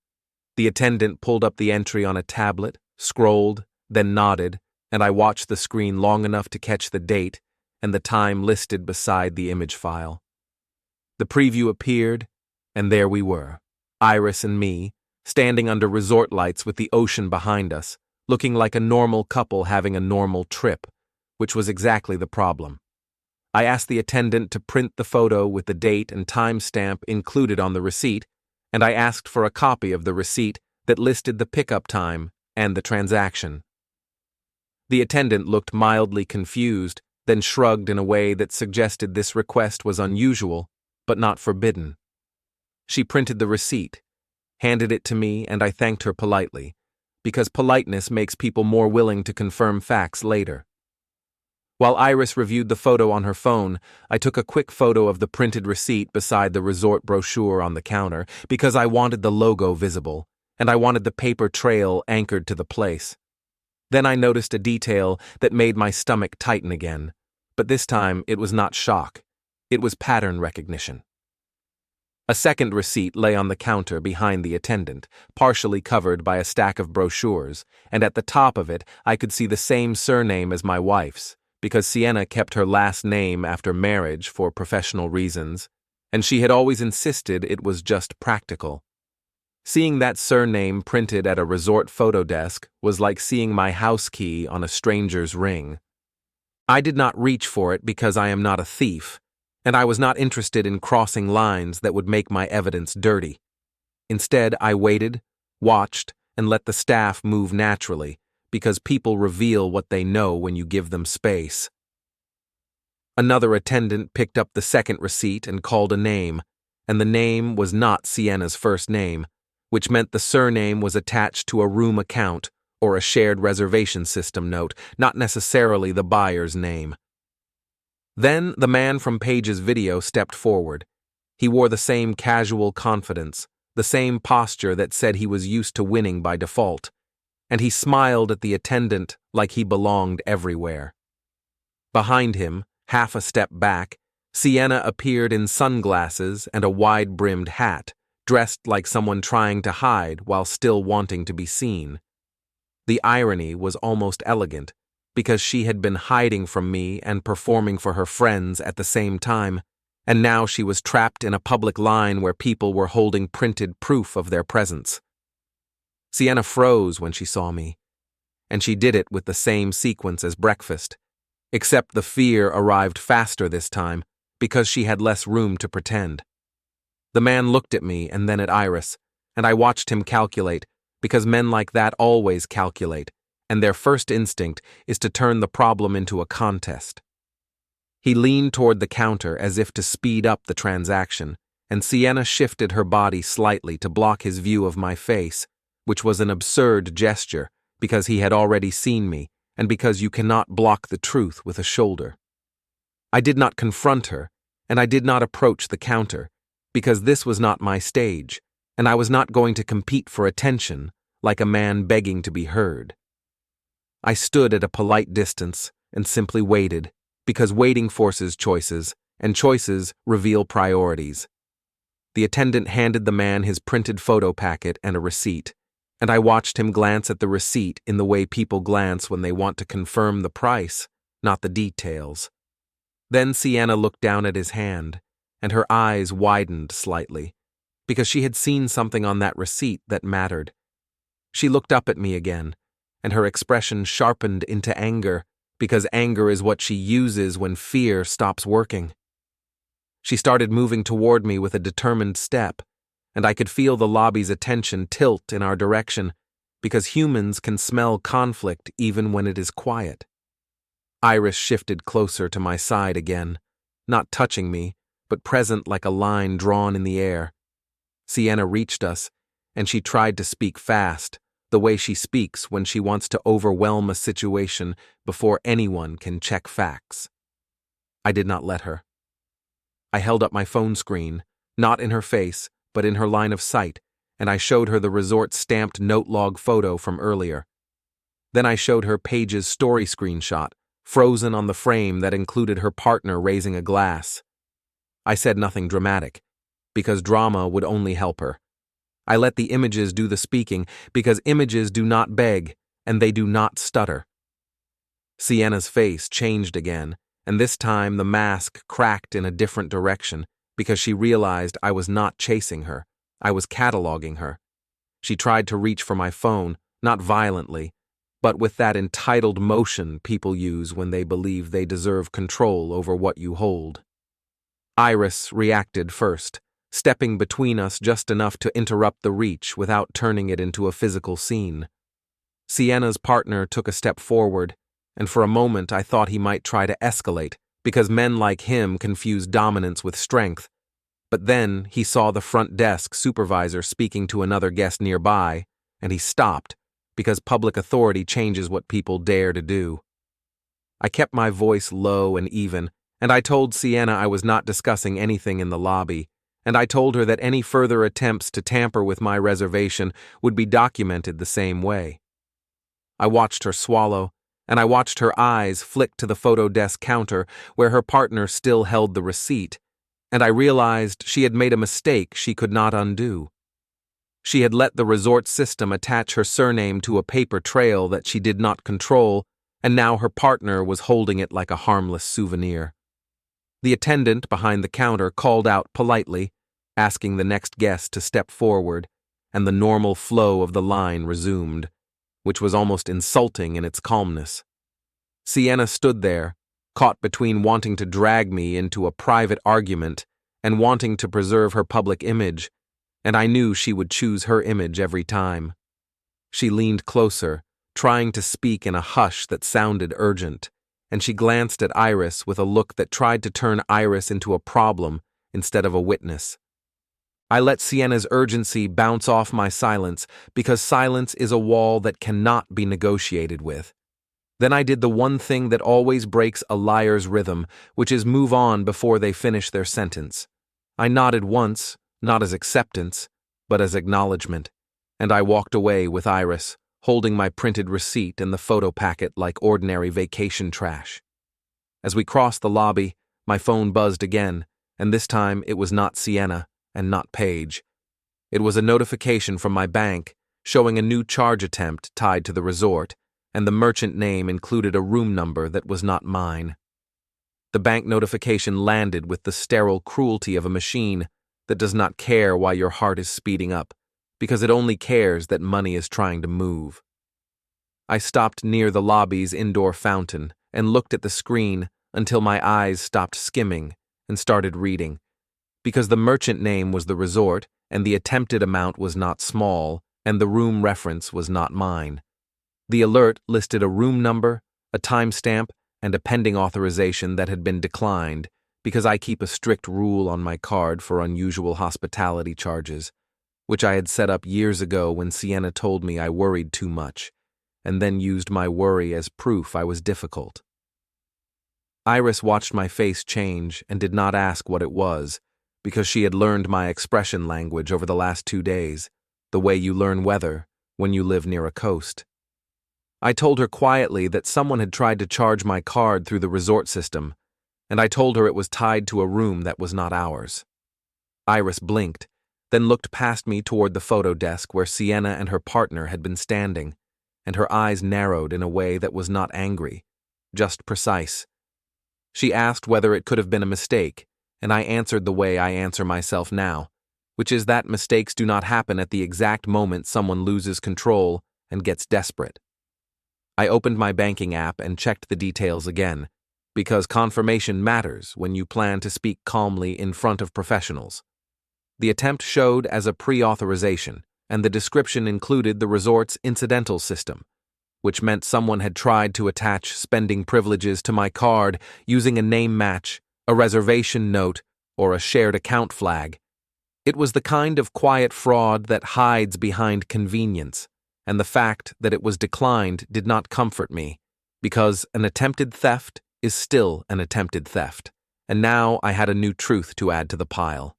The attendant pulled up the entry on a tablet, scrolled, then nodded, and I watched the screen long enough to catch the date and the time listed beside the image file. The preview appeared, and there we were, Iris and me, standing under resort lights with the ocean behind us, looking like a normal couple having a normal trip, which was exactly the problem. I asked the attendant to print the photo with the date and timestamp included on the receipt, and I asked for a copy of the receipt that listed the pickup time and the transaction. The attendant looked mildly confused, then shrugged in a way that suggested this request was unusual, but not forbidden. She printed the receipt, handed it to me, and I thanked her politely, because politeness makes people more willing to confirm facts later. While Iris reviewed the photo on her phone, I took a quick photo of the printed receipt beside the resort brochure on the counter because I wanted the logo visible, and I wanted the paper trail anchored to the place. Then I noticed a detail that made my stomach tighten again, but this time it was not shock. It was pattern recognition. A second receipt lay on the counter behind the attendant, partially covered by a stack of brochures, and at the top of it I could see the same surname as my wife's, because Sienna kept her last name after marriage for professional reasons, and she had always insisted it was just practical. Seeing that surname printed at a resort photo desk was like seeing my house key on a stranger's ring. I did not reach for it because I am not a thief, and I was not interested in crossing lines that would make my evidence dirty. Instead, I waited, watched, and let the staff move naturally, because people reveal what they know when you give them space. Another attendant picked up the second receipt and called a name, and the name was not Sienna's first name, which meant the surname was attached to a room account or a shared reservation system note, not necessarily the buyer's name. Then the man from Paige's video stepped forward. He wore the same casual confidence, the same posture that said he was used to winning by default, and he smiled at the attendant like he belonged everywhere. Behind him, half a step back, Sienna appeared in sunglasses and a wide-brimmed hat, dressed like someone trying to hide while still wanting to be seen. The irony was almost elegant, because she had been hiding from me and performing for her friends at the same time, and now she was trapped in a public line where people were holding printed proof of their presence. Sienna froze when she saw me, and she did it with the same sequence as breakfast, except the fear arrived faster this time because she had less room to pretend. The man looked at me and then at Iris, and I watched him calculate, because men like that always calculate, and their first instinct is to turn the problem into a contest. He leaned toward the counter as if to speed up the transaction, and Sienna shifted her body slightly to block his view of my face, which was an absurd gesture because he had already seen me and because you cannot block the truth with a shoulder. I did not confront her, and I did not approach the counter, because this was not my stage, and I was not going to compete for attention like a man begging to be heard. I stood at a polite distance and simply waited, because waiting forces choices, and choices reveal priorities. The attendant handed the man his printed photo packet and a receipt, and I watched him glance at the receipt in the way people glance when they want to confirm the price, not the details. Then Sienna looked down at his hand, and her eyes widened slightly, because she had seen something on that receipt that mattered. She looked up at me again, and her expression sharpened into anger, because anger is what she uses when fear stops working. She started moving toward me with a determined step, and I could feel the lobby's attention tilt in our direction, because humans can smell conflict even when it is quiet. Iris shifted closer to my side again, not touching me, but present like a line drawn in the air. Sienna reached us, and she tried to speak fast, the way she speaks when she wants to overwhelm a situation before anyone can check facts. I did not let her. I held up my phone screen, not in her face, but in her line of sight, and I showed her the resort stamped note log photo from earlier. Then I showed her Paige's story screenshot, frozen on the frame that included her partner raising a glass. I said nothing dramatic, because drama would only help her. I let the images do the speaking, because images do not beg, and they do not stutter. Sienna's face changed again, and this time the mask cracked in a different direction, because she realized I was not chasing her, I was cataloging her. She tried to reach for my phone, not violently, but with that entitled motion people use when they believe they deserve control over what you hold. Iris reacted first, stepping between us just enough to interrupt the reach without turning it into a physical scene. Sienna's partner took a step forward, and for a moment I thought he might try to escalate, because men like him confuse dominance with strength. But then he saw the front desk supervisor speaking to another guest nearby, and he stopped, because public authority changes what people dare to do. I kept my voice low and even, and I told Sienna I was not discussing anything in the lobby, and I told her that any further attempts to tamper with my reservation would be documented the same way. I watched her swallow, and I watched her eyes flick to the photo desk counter where her partner still held the receipt, and I realized she had made a mistake she could not undo. She had let the resort system attach her surname to a paper trail that she did not control, and now her partner was holding it like a harmless souvenir. The attendant behind the counter called out politely, asking the next guest to step forward, and the normal flow of the line resumed, which was almost insulting in its calmness. Sienna stood there, caught between wanting to drag me into a private argument and wanting to preserve her public image, and I knew she would choose her image every time. She leaned closer, trying to speak in a hush that sounded urgent, and she glanced at Iris with a look that tried to turn Iris into a problem instead of a witness. I let Sienna's urgency bounce off my silence because silence is a wall that cannot be negotiated with. Then I did the one thing that always breaks a liar's rhythm, which is move on before they finish their sentence. I nodded once, not as acceptance, but as acknowledgement, and I walked away with Iris, holding my printed receipt and the photo packet like ordinary vacation trash. As we crossed the lobby, my phone buzzed again, and this time it was not Sienna and not Paige. It was a notification from my bank showing a new charge attempt tied to the resort, and the merchant name included a room number that was not mine. The bank notification landed with the sterile cruelty of a machine that does not care why your heart is speeding up, because it only cares that money is trying to move. I stopped near the lobby's indoor fountain and looked at the screen until my eyes stopped skimming and started reading, because the merchant name was the resort and the attempted amount was not small and the room reference was not mine. The alert listed a room number, a timestamp, and a pending authorization that had been declined because I keep a strict rule on my card for unusual hospitality charges, which I had set up years ago when Sienna told me I worried too much, and then used my worry as proof I was difficult. Iris watched my face change and did not ask what it was, because she had learned my expression language over the last 2 days, the way you learn weather when you live near a coast. I told her quietly that someone had tried to charge my card through the resort system, and I told her it was tied to a room that was not ours. Iris blinked, then looked past me toward the photo desk where Sienna and her partner had been standing, and her eyes narrowed in a way that was not angry, just precise. She asked whether it could have been a mistake, and I answered the way I answer myself now, which is that mistakes do not happen at the exact moment someone loses control and gets desperate. I opened my banking app and checked the details again, because confirmation matters when you plan to speak calmly in front of professionals. The attempt showed as a pre-authorization, and the description included the resort's incidental system, which meant someone had tried to attach spending privileges to my card using a name match, a reservation note, or a shared account flag. It was the kind of quiet fraud that hides behind convenience, and the fact that it was declined did not comfort me, because an attempted theft is still an attempted theft, and now I had a new truth to add to the pile.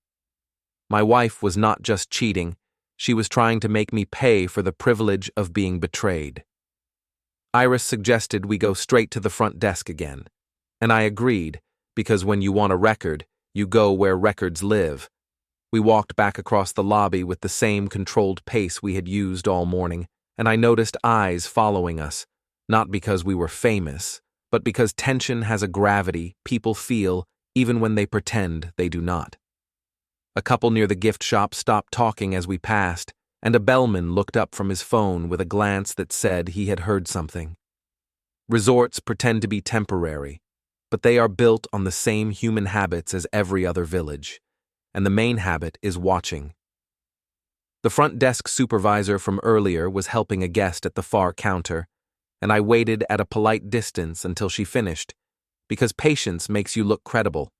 My wife was not just cheating, she was trying to make me pay for the privilege of being betrayed. Iris suggested we go straight to the front desk again, and I agreed, because when you want a record, you go where records live. We walked back across the lobby with the same controlled pace we had used all morning, and I noticed eyes following us, not because we were famous, but because tension has a gravity people feel even when they pretend they do not. A couple near the gift shop stopped talking as we passed, and a bellman looked up from his phone with a glance that said he had heard something. Resorts pretend to be temporary, but they are built on the same human habits as every other village, and the main habit is watching. The front desk supervisor from earlier was helping a guest at the far counter, and I waited at a polite distance until she finished, because patience makes you look credible.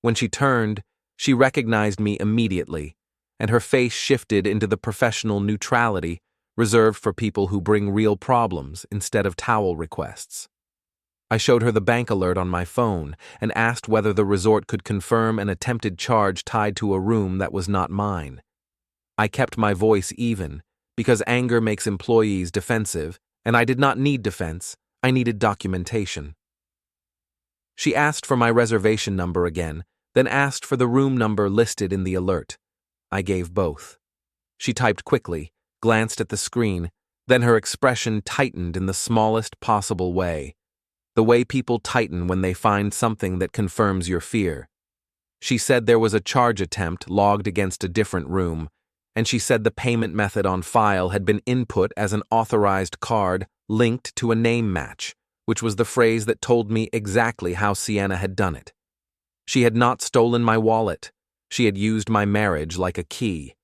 When she turned, she recognized me immediately, and her face shifted into the professional neutrality reserved for people who bring real problems instead of towel requests. I showed her the bank alert on my phone and asked whether the resort could confirm an attempted charge tied to a room that was not mine. I kept my voice even, because anger makes employees defensive, and I did not need defense, I needed documentation. She asked for my reservation number again, then asked for the room number listed in the alert. I gave both. She typed quickly, glanced at the screen, then her expression tightened in the smallest possible way. the way people tighten when they find something that confirms your fear. She said there was a charge attempt logged against a different room, and she said the payment method on file had been input as an authorized card linked to a name match, which was the phrase that told me exactly how Sienna had done it. She had not stolen my wallet. She had used my marriage like a key.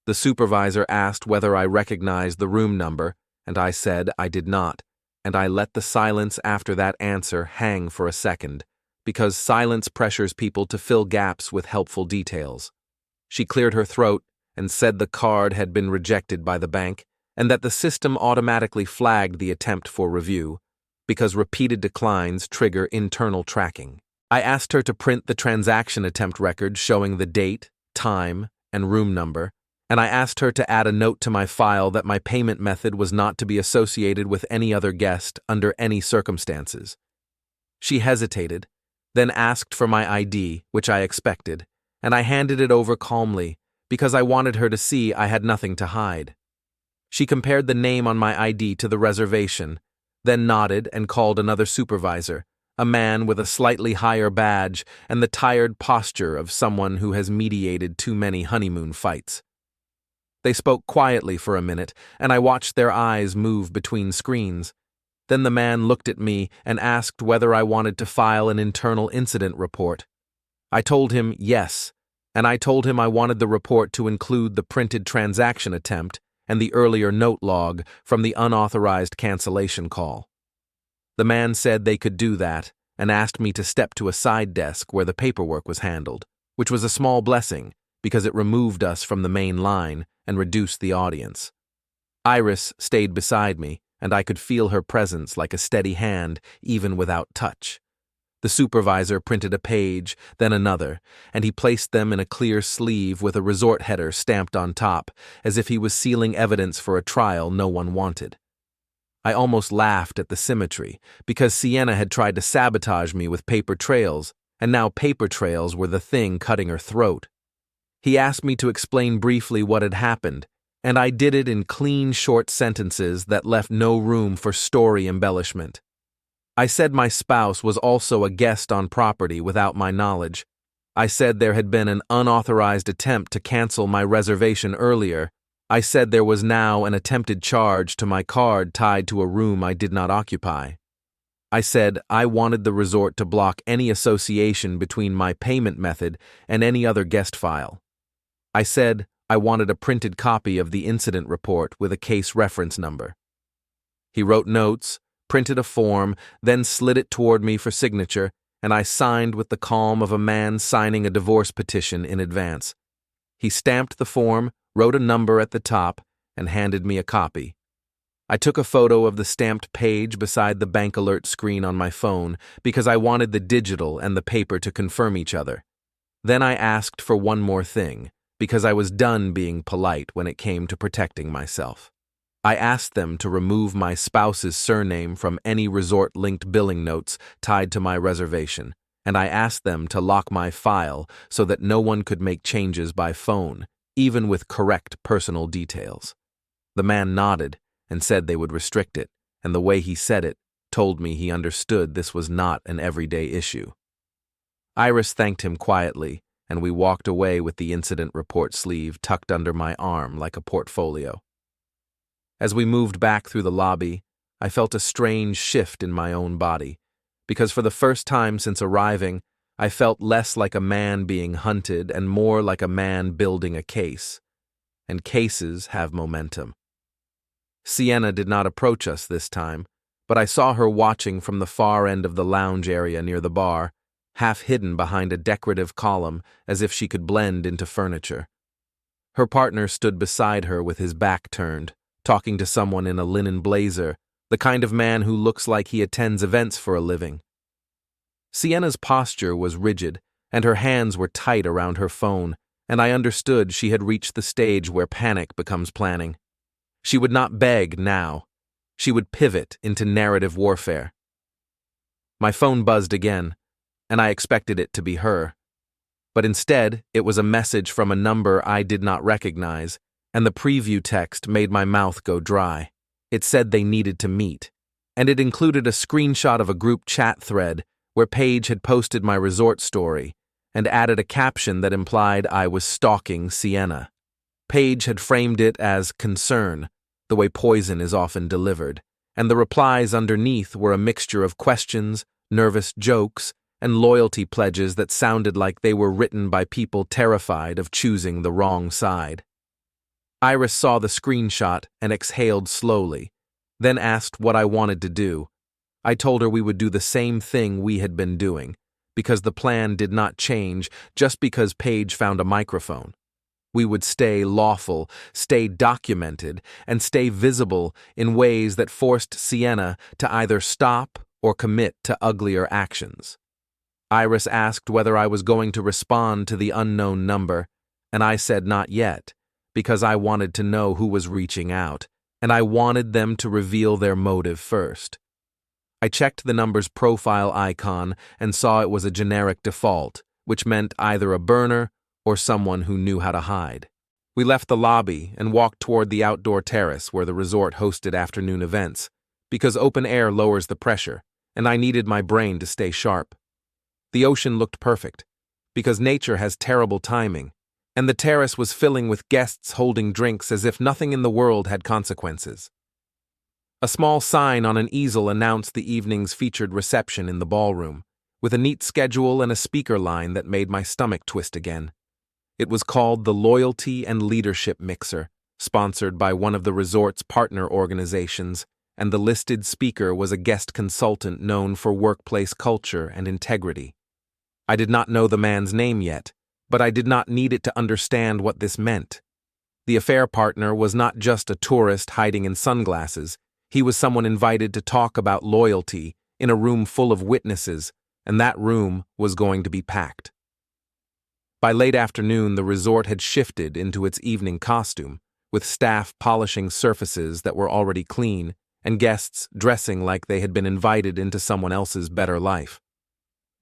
The supervisor asked whether I recognized the room number, and I said I did not, and I let the silence after that answer hang for a second, because silence pressures people to fill gaps with helpful details. She cleared her throat and said the card had been rejected by the bank, and that the system automatically flagged the attempt for review, because repeated declines trigger internal tracking. I asked her to print the transaction attempt record showing the date, time, and room number, and I asked her to add a note to my file that my payment method was not to be associated with any other guest under any circumstances. She hesitated, then asked for my ID, which I expected, and I handed it over calmly because I wanted her to see I had nothing to hide. She compared the name on my ID to the reservation, then nodded and called another supervisor, a man with a slightly higher badge and the tired posture of someone who has mediated too many honeymoon fights. They spoke quietly for a minute, and I watched their eyes move between screens. Then the man looked at me and asked whether I wanted to file an internal incident report. I told him yes, and I told him I wanted the report to include the printed transaction attempt and the earlier note log from the unauthorized cancellation call. The man said they could do that and asked me to step to a side desk where the paperwork was handled, which was a small blessing because it removed us from the main line and reduced the audience. Iris stayed beside me, and I could feel her presence like a steady hand, even without touch. The supervisor printed a page, then another, and he placed them in a clear sleeve with a resort header stamped on top, as if he was sealing evidence for a trial no one wanted. I almost laughed at the symmetry, because Sienna had tried to sabotage me with paper trails, and now paper trails were the thing cutting her throat. He asked me to explain briefly what had happened, and I did it in clean, short sentences that left no room for story embellishment. I said my spouse was also a guest on property without my knowledge. I said there had been an unauthorized attempt to cancel my reservation earlier. I said there was now an attempted charge to my card tied to a room I did not occupy. I said I wanted the resort to block any association between my payment method and any other guest file. I said I wanted a printed copy of the incident report with a case reference number. He wrote notes, printed a form, then slid it toward me for signature, and I signed with the calm of a man signing a divorce petition in advance. He stamped the form, wrote a number at the top, and handed me a copy. I took a photo of the stamped page beside the bank alert screen on my phone because I wanted the digital and the paper to confirm each other. Then I asked for one more thing, because I was done being polite when it came to protecting myself. I asked them to remove my spouse's surname from any resort-linked billing notes tied to my reservation, and I asked them to lock my file so that no one could make changes by phone, even with correct personal details. The man nodded and said they would restrict it, and the way he said it told me he understood this was not an everyday issue. Iris thanked him quietly, and we walked away with the incident report sleeve tucked under my arm like a portfolio. As we moved back through the lobby, I felt a strange shift in my own body, because for the first time since arriving, I felt less like a man being hunted and more like a man building a case. And cases have momentum. Sienna did not approach us this time, but I saw her watching from the far end of the lounge area near the bar, half hidden behind a decorative column as if she could blend into furniture. Her partner stood beside her with his back turned, talking to someone in a linen blazer, the kind of man who looks like he attends events for a living. Sienna's posture was rigid, and her hands were tight around her phone, and I understood she had reached the stage where panic becomes planning. She would not beg now. She would pivot into narrative warfare. My phone buzzed again, and I expected it to be her. But instead, it was a message from a number I did not recognize, and the preview text made my mouth go dry. It said they needed to meet. and it included a screenshot of a group chat thread where Paige had posted my resort story and added a caption that implied I was stalking Sienna. Paige had framed it as concern, the way poison is often delivered, and the replies underneath were a mixture of questions, nervous jokes, and loyalty pledges that sounded like they were written by people terrified of choosing the wrong side. Iris saw the screenshot and exhaled slowly, then asked what I wanted to do. I told her we would do the same thing we had been doing, because the plan did not change just because Paige found a microphone. We would stay lawful, stay documented, and stay visible in ways that forced Sienna to either stop or commit to uglier actions. Iris asked whether I was going to respond to the unknown number, and I said not yet, because I wanted to know who was reaching out, and I wanted them to reveal their motive first. I checked the number's profile icon and saw it was a generic default, which meant either a burner or someone who knew how to hide. We left the lobby and walked toward the outdoor terrace where the resort hosted afternoon events, because open air lowers the pressure, and I needed my brain to stay sharp. The ocean looked perfect, because nature has terrible timing, and the terrace was filling with guests holding drinks as if nothing in the world had consequences. A small sign on an easel announced the evening's featured reception in the ballroom, with a neat schedule and a speaker line that made my stomach twist again. It was called the Loyalty and Leadership Mixer, sponsored by one of the resort's partner organizations, and the listed speaker was a guest consultant known for workplace culture and integrity. I did not know the man's name yet, but I did not need it to understand what this meant. The affair partner was not just a tourist hiding in sunglasses. He was someone invited to talk about loyalty in a room full of witnesses, and that room was going to be packed. By late afternoon, the resort had shifted into its evening costume, with staff polishing surfaces that were already clean and guests dressing like they had been invited into someone else's better life.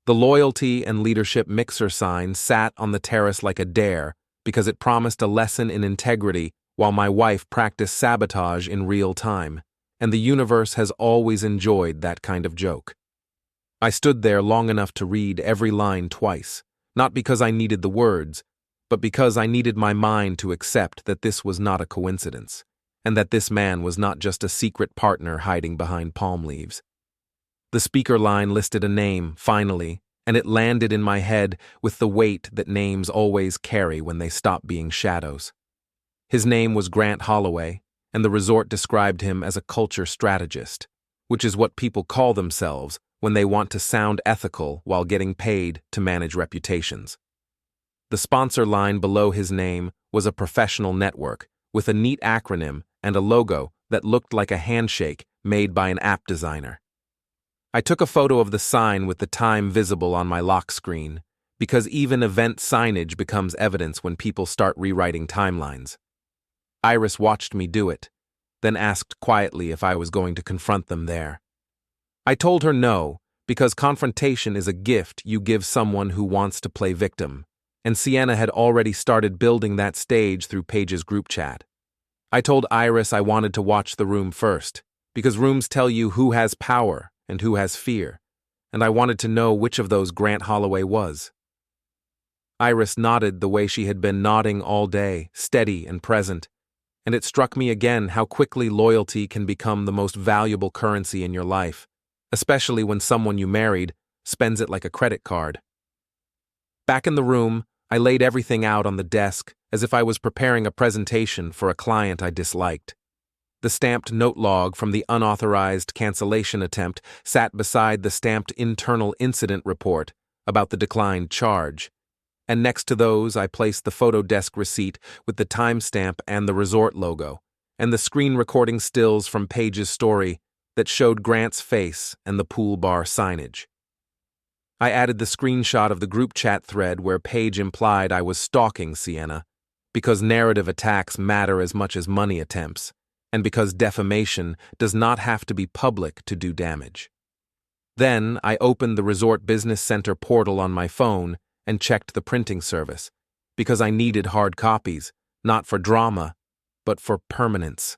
The Loyalty and Leadership Mixer sign sat on the terrace like a dare because it promised a lesson in integrity while my wife practiced sabotage in real time, and the universe has always enjoyed that kind of joke. I stood there long enough to read every line twice, not because I needed the words, but because I needed my mind to accept that this was not a coincidence, and that this man was not just a secret partner hiding behind palm leaves. The speaker line listed a name, finally, and it landed in my head with the weight that names always carry when they stop being shadows. His name was Grant Holloway, and the resort described him as a culture strategist, which is what people call themselves when they want to sound ethical while getting paid to manage reputations. The sponsor line below his name was a professional network with a neat acronym and a logo that looked like a handshake made by an app designer. I took a photo of the sign with the time visible on my lock screen, because even event signage becomes evidence when people start rewriting timelines. Iris watched me do it, then asked quietly if I was going to confront them there. I told her no, because confrontation is a gift you give someone who wants to play victim, and Sienna had already started building that stage through Paige's group chat. I told Iris I wanted to watch the room first, because rooms tell you who has power and who has fear, and I wanted to know which of those Grant Holloway was. Iris nodded the way she had been nodding all day, steady and present, and it struck me again how quickly loyalty can become the most valuable currency in your life, especially when someone you married spends it like a credit card. Back in the room, I laid everything out on the desk as if I was preparing a presentation for a client I disliked. The stamped note log from the unauthorized cancellation attempt sat beside the stamped internal incident report about the declined charge, and next to those I placed the photo desk receipt with the timestamp and the resort logo, and the screen recording stills from Paige's story that showed Grant's face and the pool bar signage. I added the screenshot of the group chat thread where Paige implied I was stalking Sienna, because narrative attacks matter as much as money attempts, and because defamation does not have to be public to do damage. Then I opened the Resort Business Center portal on my phone and checked the printing service, because I needed hard copies, not for drama, but for permanence.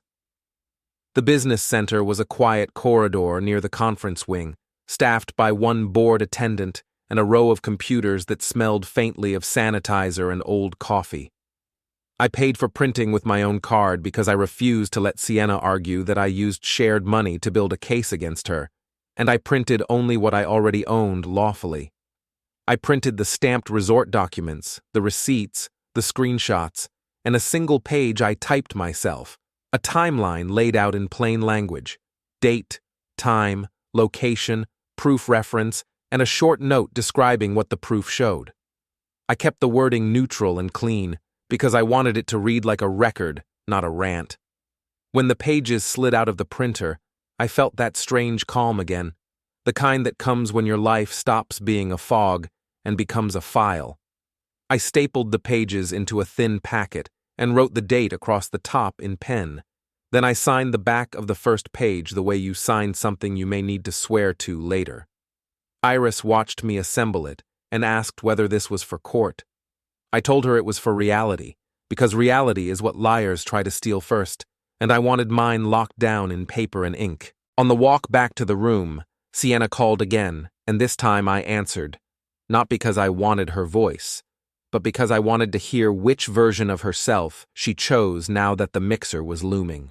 The business center was a quiet corridor near the conference wing, staffed by one bored attendant and a row of computers that smelled faintly of sanitizer and old coffee. I paid for printing with my own card because I refused to let Sienna argue that I used shared money to build a case against her, and I printed only what I already owned lawfully. I printed the stamped resort documents, the receipts, the screenshots, and a single page I typed myself, a timeline laid out in plain language, date, time, location, proof reference, and a short note describing what the proof showed. I kept the wording neutral and clean because I wanted it to read like a record, not a rant. When the pages slid out of the printer, I felt that strange calm again, the kind that comes when your life stops being a fog and becomes a file. I stapled the pages into a thin packet and wrote the date across the top in pen. Then I signed the back of the first page the way you sign something you may need to swear to later. Iris watched me assemble it and asked whether this was for court. I told her it was for reality, because reality is what liars try to steal first, and I wanted mine locked down in paper and ink. On the walk back to the room, Sienna called again, and this time I answered, not because I wanted her voice, but because I wanted to hear which version of herself she chose now that the mixer was looming.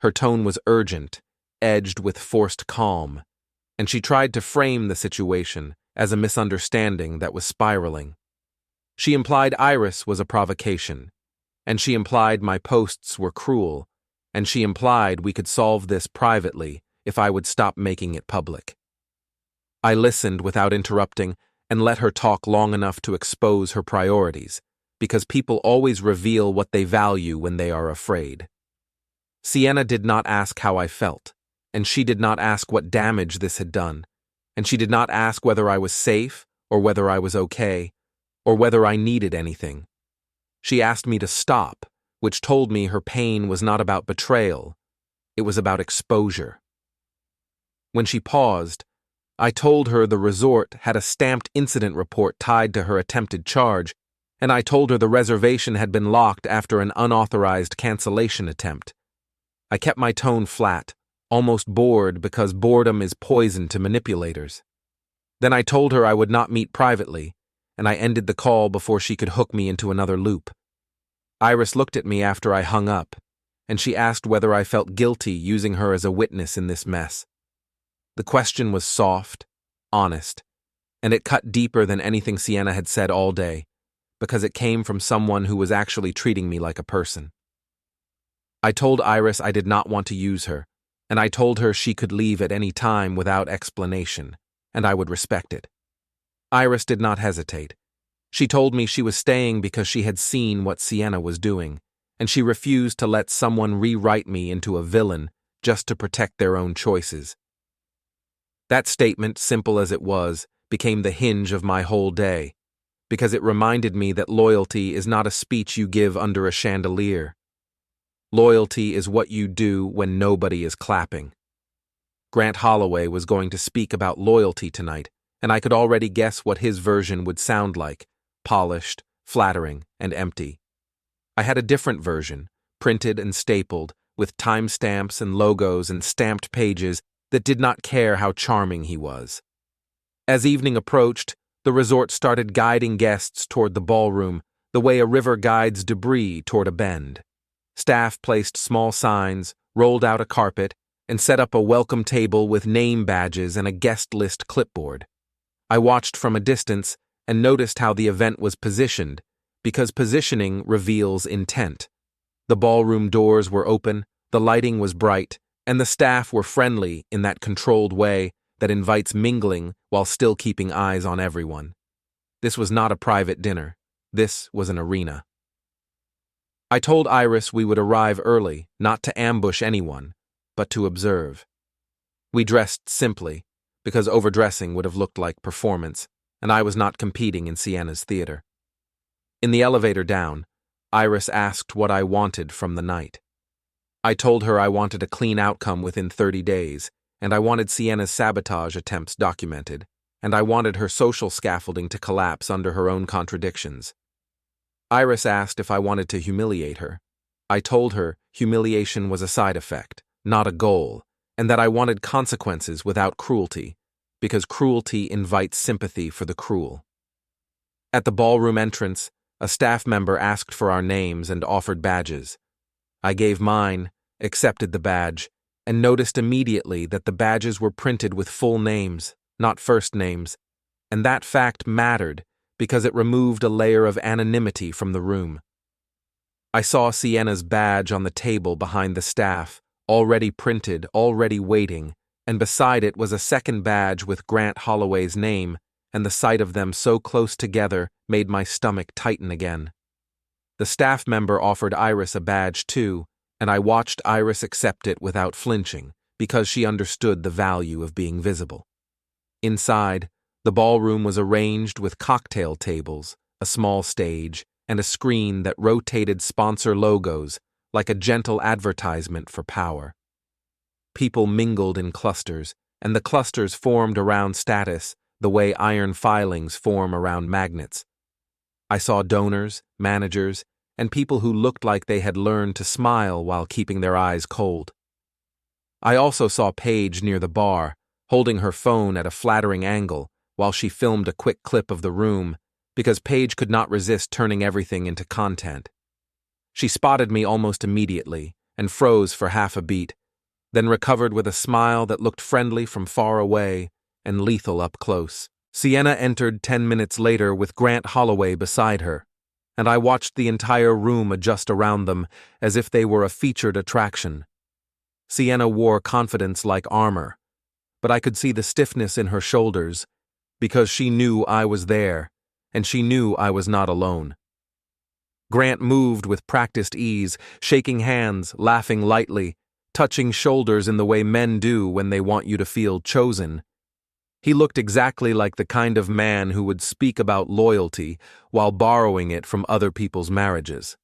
Her tone was urgent, edged with forced calm, and she tried to frame the situation as a misunderstanding that was spiraling. She implied Iris was a provocation, and she implied my posts were cruel, and she implied we could solve this privately if I would stop making it public. I listened without interrupting and let her talk long enough to expose her priorities, because people always reveal what they value when they are afraid. Sienna did not ask how I felt, and she did not ask what damage this had done, and she did not ask whether I was safe or whether I was okay, or whether I needed anything. She asked me to stop, which told me her pain was not about betrayal, it was about exposure. When she paused, I told her the resort had a stamped incident report tied to her attempted charge, and I told her the reservation had been locked after an unauthorized cancellation attempt. I kept my tone flat, almost bored because boredom is poison to manipulators. Then I told her I would not meet privately, and I ended the call before she could hook me into another loop. Iris looked at me after I hung up, and she asked whether I felt guilty using her as a witness in this mess. The question was soft, honest, and it cut deeper than anything Sienna had said all day, because it came from someone who was actually treating me like a person. I told Iris I did not want to use her, and I told her she could leave at any time without explanation, and I would respect it. Iris did not hesitate. She told me she was staying because she had seen what Sienna was doing, and she refused to let someone rewrite me into a villain just to protect their own choices. That statement, simple as it was, became the hinge of my whole day, because it reminded me that loyalty is not a speech you give under a chandelier. Loyalty is what you do when nobody is clapping. Grant Holloway was going to speak about loyalty tonight, and I could already guess what his version would sound like, polished, flattering, and empty. I had a different version, printed and stapled, with timestamps and logos and stamped pages that did not care how charming he was. As evening approached, the resort started guiding guests toward the ballroom, the way a river guides debris toward a bend. Staff placed small signs, rolled out a carpet, and set up a welcome table with name badges and a guest list clipboard. I watched from a distance and noticed how the event was positioned, because positioning reveals intent. The ballroom doors were open, the lighting was bright, and the staff were friendly in that controlled way that invites mingling while still keeping eyes on everyone. This was not a private dinner. This was an arena. I told Iris we would arrive early, not to ambush anyone, but to observe. We dressed simply, because overdressing would have looked like performance, and I was not competing in Sienna's theater. In the elevator down, Iris asked what I wanted from the night. I told her I wanted a clean outcome within 30 days, and I wanted Sienna's sabotage attempts documented, and I wanted her social scaffolding to collapse under her own contradictions. Iris asked if I wanted to humiliate her. I told her humiliation was a side effect, not a goal, and that I wanted consequences without cruelty, because cruelty invites sympathy for the cruel. At the ballroom entrance, a staff member asked for our names and offered badges. I gave mine, accepted the badge, and noticed immediately that the badges were printed with full names, not first names, and that fact mattered because it removed a layer of anonymity from the room. I saw Sienna's badge on the table behind the staff, already printed, already waiting, and beside it was a second badge with Grant Holloway's name, and the sight of them so close together made my stomach tighten again. The staff member offered Iris a badge too, and I watched Iris accept it without flinching, because she understood the value of being visible. Inside, the ballroom was arranged with cocktail tables, a small stage, and a screen that rotated sponsor logos like a gentle advertisement for power. People mingled in clusters, and the clusters formed around status the way iron filings form around magnets. I saw donors, managers, and people who looked like they had learned to smile while keeping their eyes cold. I also saw Paige near the bar, holding her phone at a flattering angle while she filmed a quick clip of the room, because Paige could not resist turning everything into content. She spotted me almost immediately and froze for half a beat, then recovered with a smile that looked friendly from far away and lethal up close. Sienna entered 10 minutes later with Grant Holloway beside her, and I watched the entire room adjust around them as if they were a featured attraction. Sienna wore confidence like armor, but I could see the stiffness in her shoulders because she knew I was there, and she knew I was not alone. Grant moved with practiced ease, shaking hands, laughing lightly, touching shoulders in the way men do when they want you to feel chosen. He looked exactly like the kind of man who would speak about loyalty while borrowing it from other people's marriages.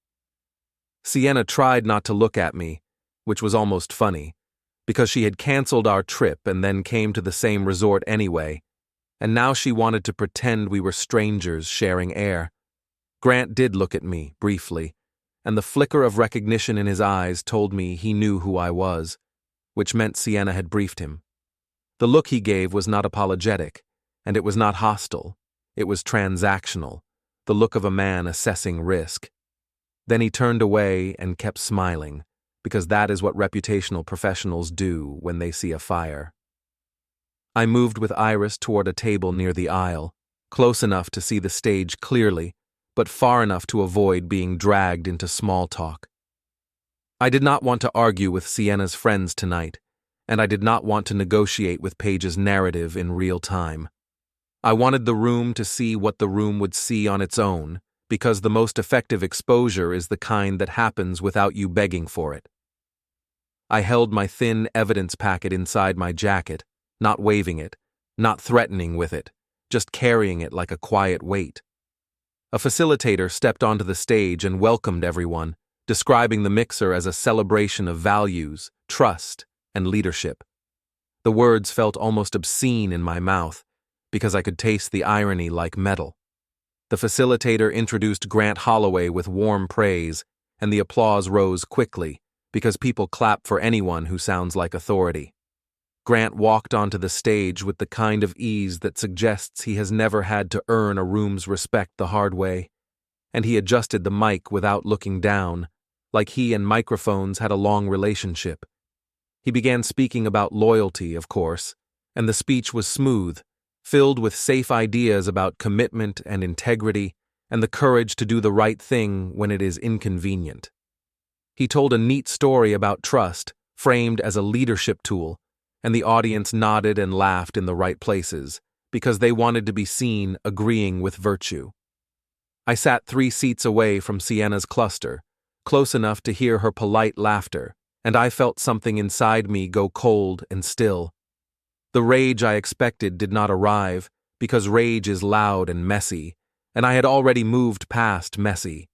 Sienna tried not to look at me, which was almost funny, because she had canceled our trip and then came to the same resort anyway, and now she wanted to pretend we were strangers sharing air. Grant did look at me, briefly, and the flicker of recognition in his eyes told me he knew who I was, which meant Sienna had briefed him. The look he gave was not apologetic, and it was not hostile. It was transactional, the look of a man assessing risk. Then he turned away and kept smiling, because that is what reputational professionals do when they see a fire. I moved with Iris toward a table near the aisle, close enough to see the stage clearly, but far enough to avoid being dragged into small talk. I did not want to argue with Sienna's friends tonight, and I did not want to negotiate with Paige's narrative in real time. I wanted the room to see what the room would see on its own, because the most effective exposure is the kind that happens without you begging for it. I held my thin evidence packet inside my jacket, not waving it, not threatening with it, just carrying it like a quiet weight. A facilitator stepped onto the stage and welcomed everyone, describing the mixer as a celebration of values, trust, and leadership. The words felt almost obscene in my mouth, because I could taste the irony like metal. The facilitator introduced Grant Holloway with warm praise, and the applause rose quickly, because people clap for anyone who sounds like authority. Grant walked onto the stage with the kind of ease that suggests he has never had to earn a room's respect the hard way, and he adjusted the mic without looking down, like he and microphones had a long relationship. He began speaking about loyalty, of course, and the speech was smooth, filled with safe ideas about commitment and integrity and the courage to do the right thing when it is inconvenient. He told a neat story about trust, framed as a leadership tool, and the audience nodded and laughed in the right places, because they wanted to be seen agreeing with virtue. I sat 3 seats away from Sienna's cluster, close enough to hear her polite laughter, and I felt something inside me go cold and still. The rage I expected did not arrive, because rage is loud and messy, and I had already moved past messy.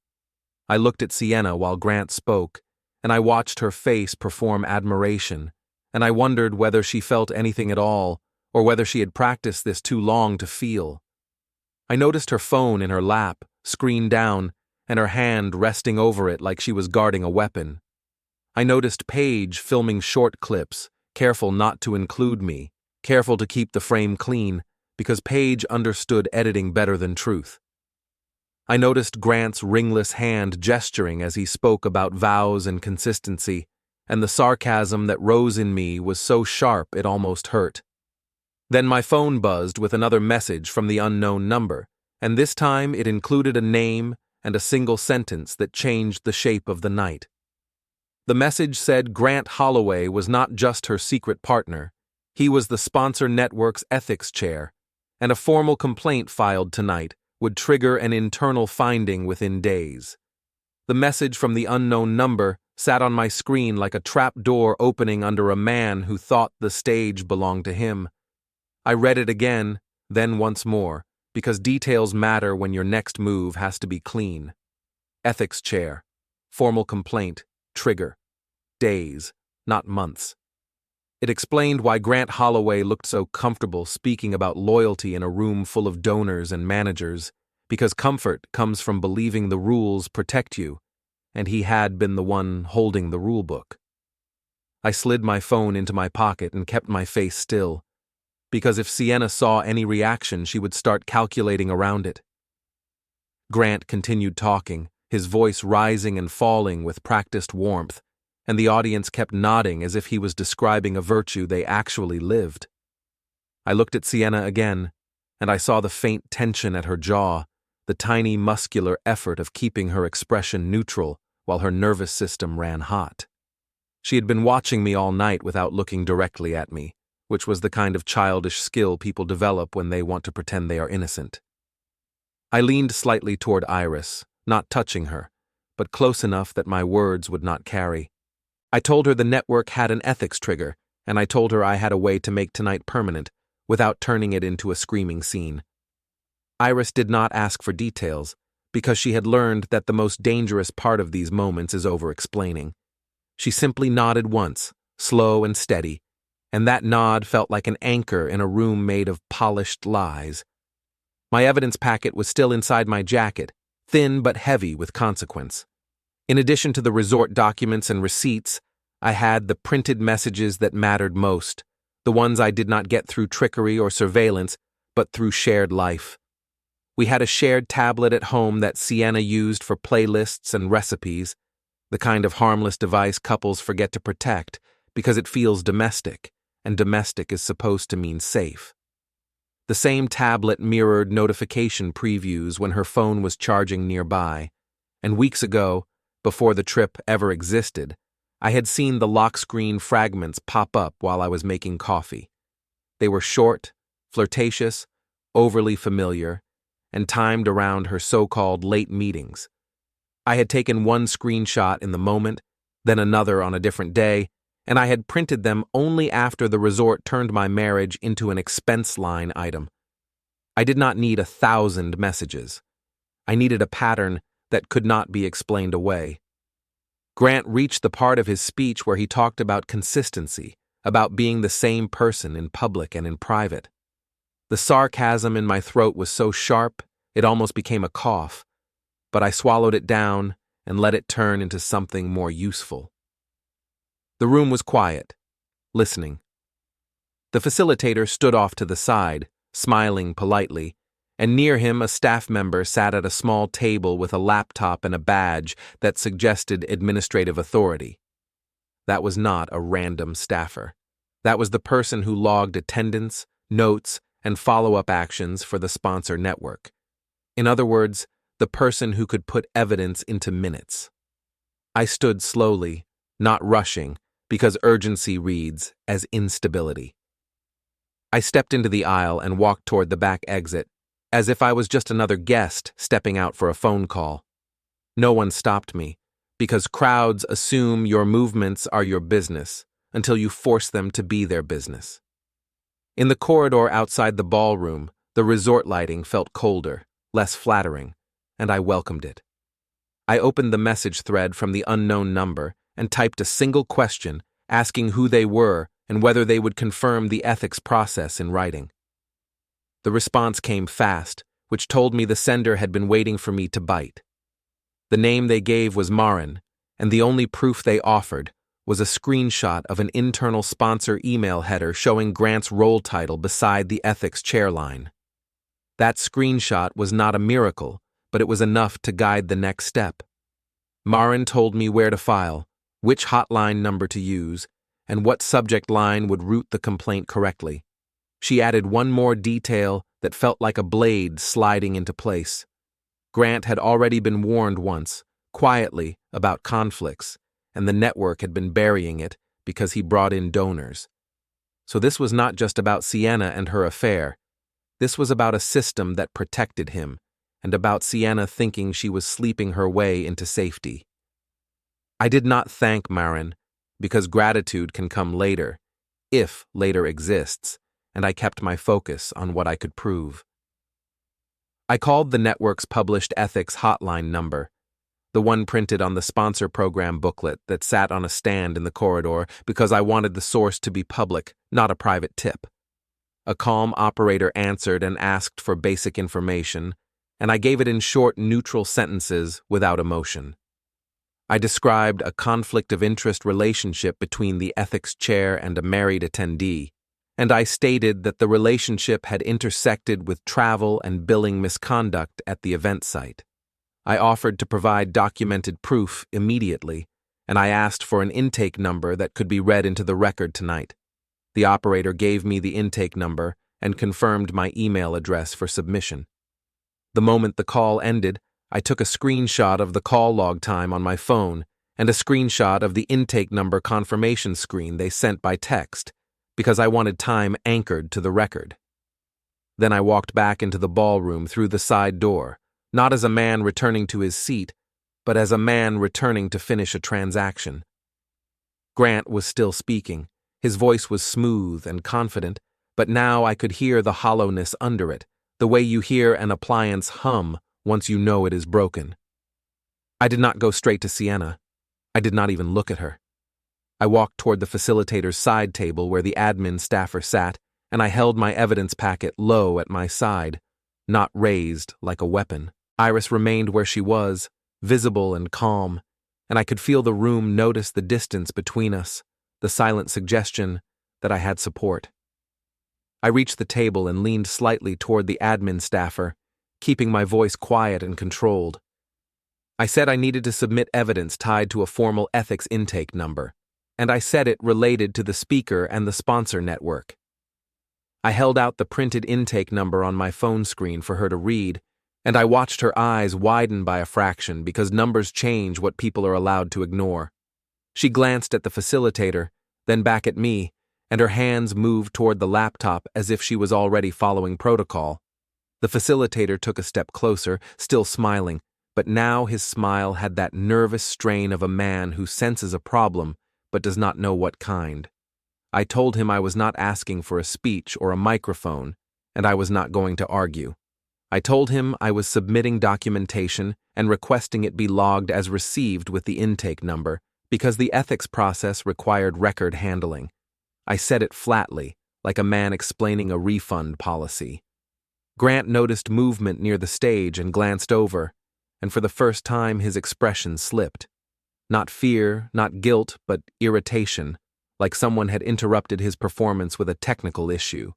I looked at Sienna while Grant spoke, and I watched her face perform admiration, and I wondered whether she felt anything at all, or whether she had practiced this too long to feel. I noticed her phone in her lap, screen down, and her hand resting over it like she was guarding a weapon. I noticed Paige filming short clips, careful not to include me, careful to keep the frame clean, because Paige understood editing better than truth. I noticed Grant's ringless hand gesturing as he spoke about vows and consistency, and the sarcasm that rose in me was so sharp it almost hurt. Then my phone buzzed with another message from the unknown number, and this time it included a name and a single sentence that changed the shape of the night. The message said Grant Holloway was not just her secret partner, he was the sponsor network's ethics chair, and a formal complaint filed tonight would trigger an internal finding within days. The message from the unknown number sat on my screen like a trap door opening under a man who thought the stage belonged to him. I read it again, then once more, because details matter when your next move has to be clean. Ethics chair, formal complaint, trigger. Days, not months. It explained why Grant Holloway looked so comfortable speaking about loyalty in a room full of donors and managers, because comfort comes from believing the rules protect you, and he had been the one holding the rulebook. I slid my phone into my pocket and kept my face still, because if Sienna saw any reaction, she would start calculating around it. Grant continued talking, his voice rising and falling with practiced warmth, and the audience kept nodding as if he was describing a virtue they actually lived. I looked at Sienna again, and I saw the faint tension at her jaw, the tiny muscular effort of keeping her expression neutral while her nervous system ran hot. She had been watching me all night without looking directly at me, which was the kind of childish skill people develop when they want to pretend they are innocent. I leaned slightly toward Iris, not touching her, but close enough that my words would not carry. I told her the network had an ethics trigger, and I told her I had a way to make tonight permanent without turning it into a screaming scene. Iris did not ask for details, because she had learned that the most dangerous part of these moments is over-explaining. She simply nodded once, slow and steady, and that nod felt like an anchor in a room made of polished lies. My evidence packet was still inside my jacket, thin but heavy with consequence. In addition to the resort documents and receipts, I had the printed messages that mattered most, the ones I did not get through trickery or surveillance, but through shared life. We had a shared tablet at home that Sienna used for playlists and recipes, the kind of harmless device couples forget to protect because it feels domestic, and domestic is supposed to mean safe. The same tablet mirrored notification previews when her phone was charging nearby, and weeks ago, before the trip ever existed, I had seen the lock screen fragments pop up while I was making coffee. They were short, flirtatious, overly familiar, and timed around her so-called late meetings. I had taken one screenshot in the moment, then another on a different day, and I had printed them only after the resort turned my marriage into an expense line item. I did not need 1,000 messages. I needed a pattern that could not be explained away. Grant reached the part of his speech where he talked about consistency, about being the same person in public and in private. The sarcasm in my throat was so sharp, it almost became a cough, but I swallowed it down and let it turn into something more useful. The room was quiet, listening. The facilitator stood off to the side, smiling politely, and near him a staff member sat at a small table with a laptop and a badge that suggested administrative authority. That was not a random staffer. That was the person who logged attendance, notes, and follow-up actions for the sponsor network. In other words, the person who could put evidence into minutes. I stood slowly, not rushing, because urgency reads as instability. I stepped into the aisle and walked toward the back exit, as if I was just another guest stepping out for a phone call. No one stopped me, because crowds assume your movements are your business until you force them to be their business. In the corridor outside the ballroom, the resort lighting felt colder, less flattering, and I welcomed it. I opened the message thread from the unknown number and typed a single question, asking who they were and whether they would confirm the ethics process in writing. The response came fast, which told me the sender had been waiting for me to bite. The name they gave was Marin, and the only proof they offered was a screenshot of an internal sponsor email header showing Grant's role title beside the ethics chairline. That screenshot was not a miracle, but it was enough to guide the next step. Marin told me where to file, which hotline number to use, and what subject line would route the complaint correctly. She added one more detail that felt like a blade sliding into place. Grant had already been warned once, quietly, about conflicts, and the network had been burying it because he brought in donors. So this was not just about Sienna and her affair. This was about a system that protected him, and about Sienna thinking she was sleeping her way into safety. I did not thank Marin, because gratitude can come later, if later exists, and I kept my focus on what I could prove. I called the network's published ethics hotline number, the one printed on the sponsor program booklet that sat on a stand in the corridor, because I wanted the source to be public, not a private tip. A calm operator answered and asked for basic information, and I gave it in short, neutral sentences without emotion. I described a conflict of interest relationship between the ethics chair and a married attendee, and I stated that the relationship had intersected with travel and billing misconduct at the event site. I offered to provide documented proof immediately, and I asked for an intake number that could be read into the record tonight. The operator gave me the intake number and confirmed my email address for submission. The moment the call ended, I took a screenshot of the call log time on my phone and a screenshot of the intake number confirmation screen they sent by text, because I wanted time anchored to the record. Then I walked back into the ballroom through the side door, not as a man returning to his seat, but as a man returning to finish a transaction. Grant was still speaking. His voice was smooth and confident, but now I could hear the hollowness under it, the way you hear an appliance hum once you know it is broken. I did not go straight to Sienna. I did not even look at her. I walked toward the facilitator's side table where the admin staffer sat, and I held my evidence packet low at my side, not raised like a weapon. Iris remained where she was, visible and calm, and I could feel the room notice the distance between us, the silent suggestion that I had support. I reached the table and leaned slightly toward the admin staffer, keeping my voice quiet and controlled. I said I needed to submit evidence tied to a formal ethics intake number, and I said it related to the speaker and the sponsor network. I held out the printed intake number on my phone screen for her to read, and I watched her eyes widen by a fraction because numbers change what people are allowed to ignore. She glanced at the facilitator, then back at me, and her hands moved toward the laptop as if she was already following protocol. The facilitator took a step closer, still smiling, but now his smile had that nervous strain of a man who senses a problem but does not know what kind. I told him I was not asking for a speech or a microphone, and I was not going to argue. I told him I was submitting documentation and requesting it be logged as received with the intake number, because the ethics process required record handling. I said it flatly, like a man explaining a refund policy. Grant noticed movement near the stage and glanced over, and for the first time his expression slipped. Not fear, not guilt, but irritation, like someone had interrupted his performance with a technical issue.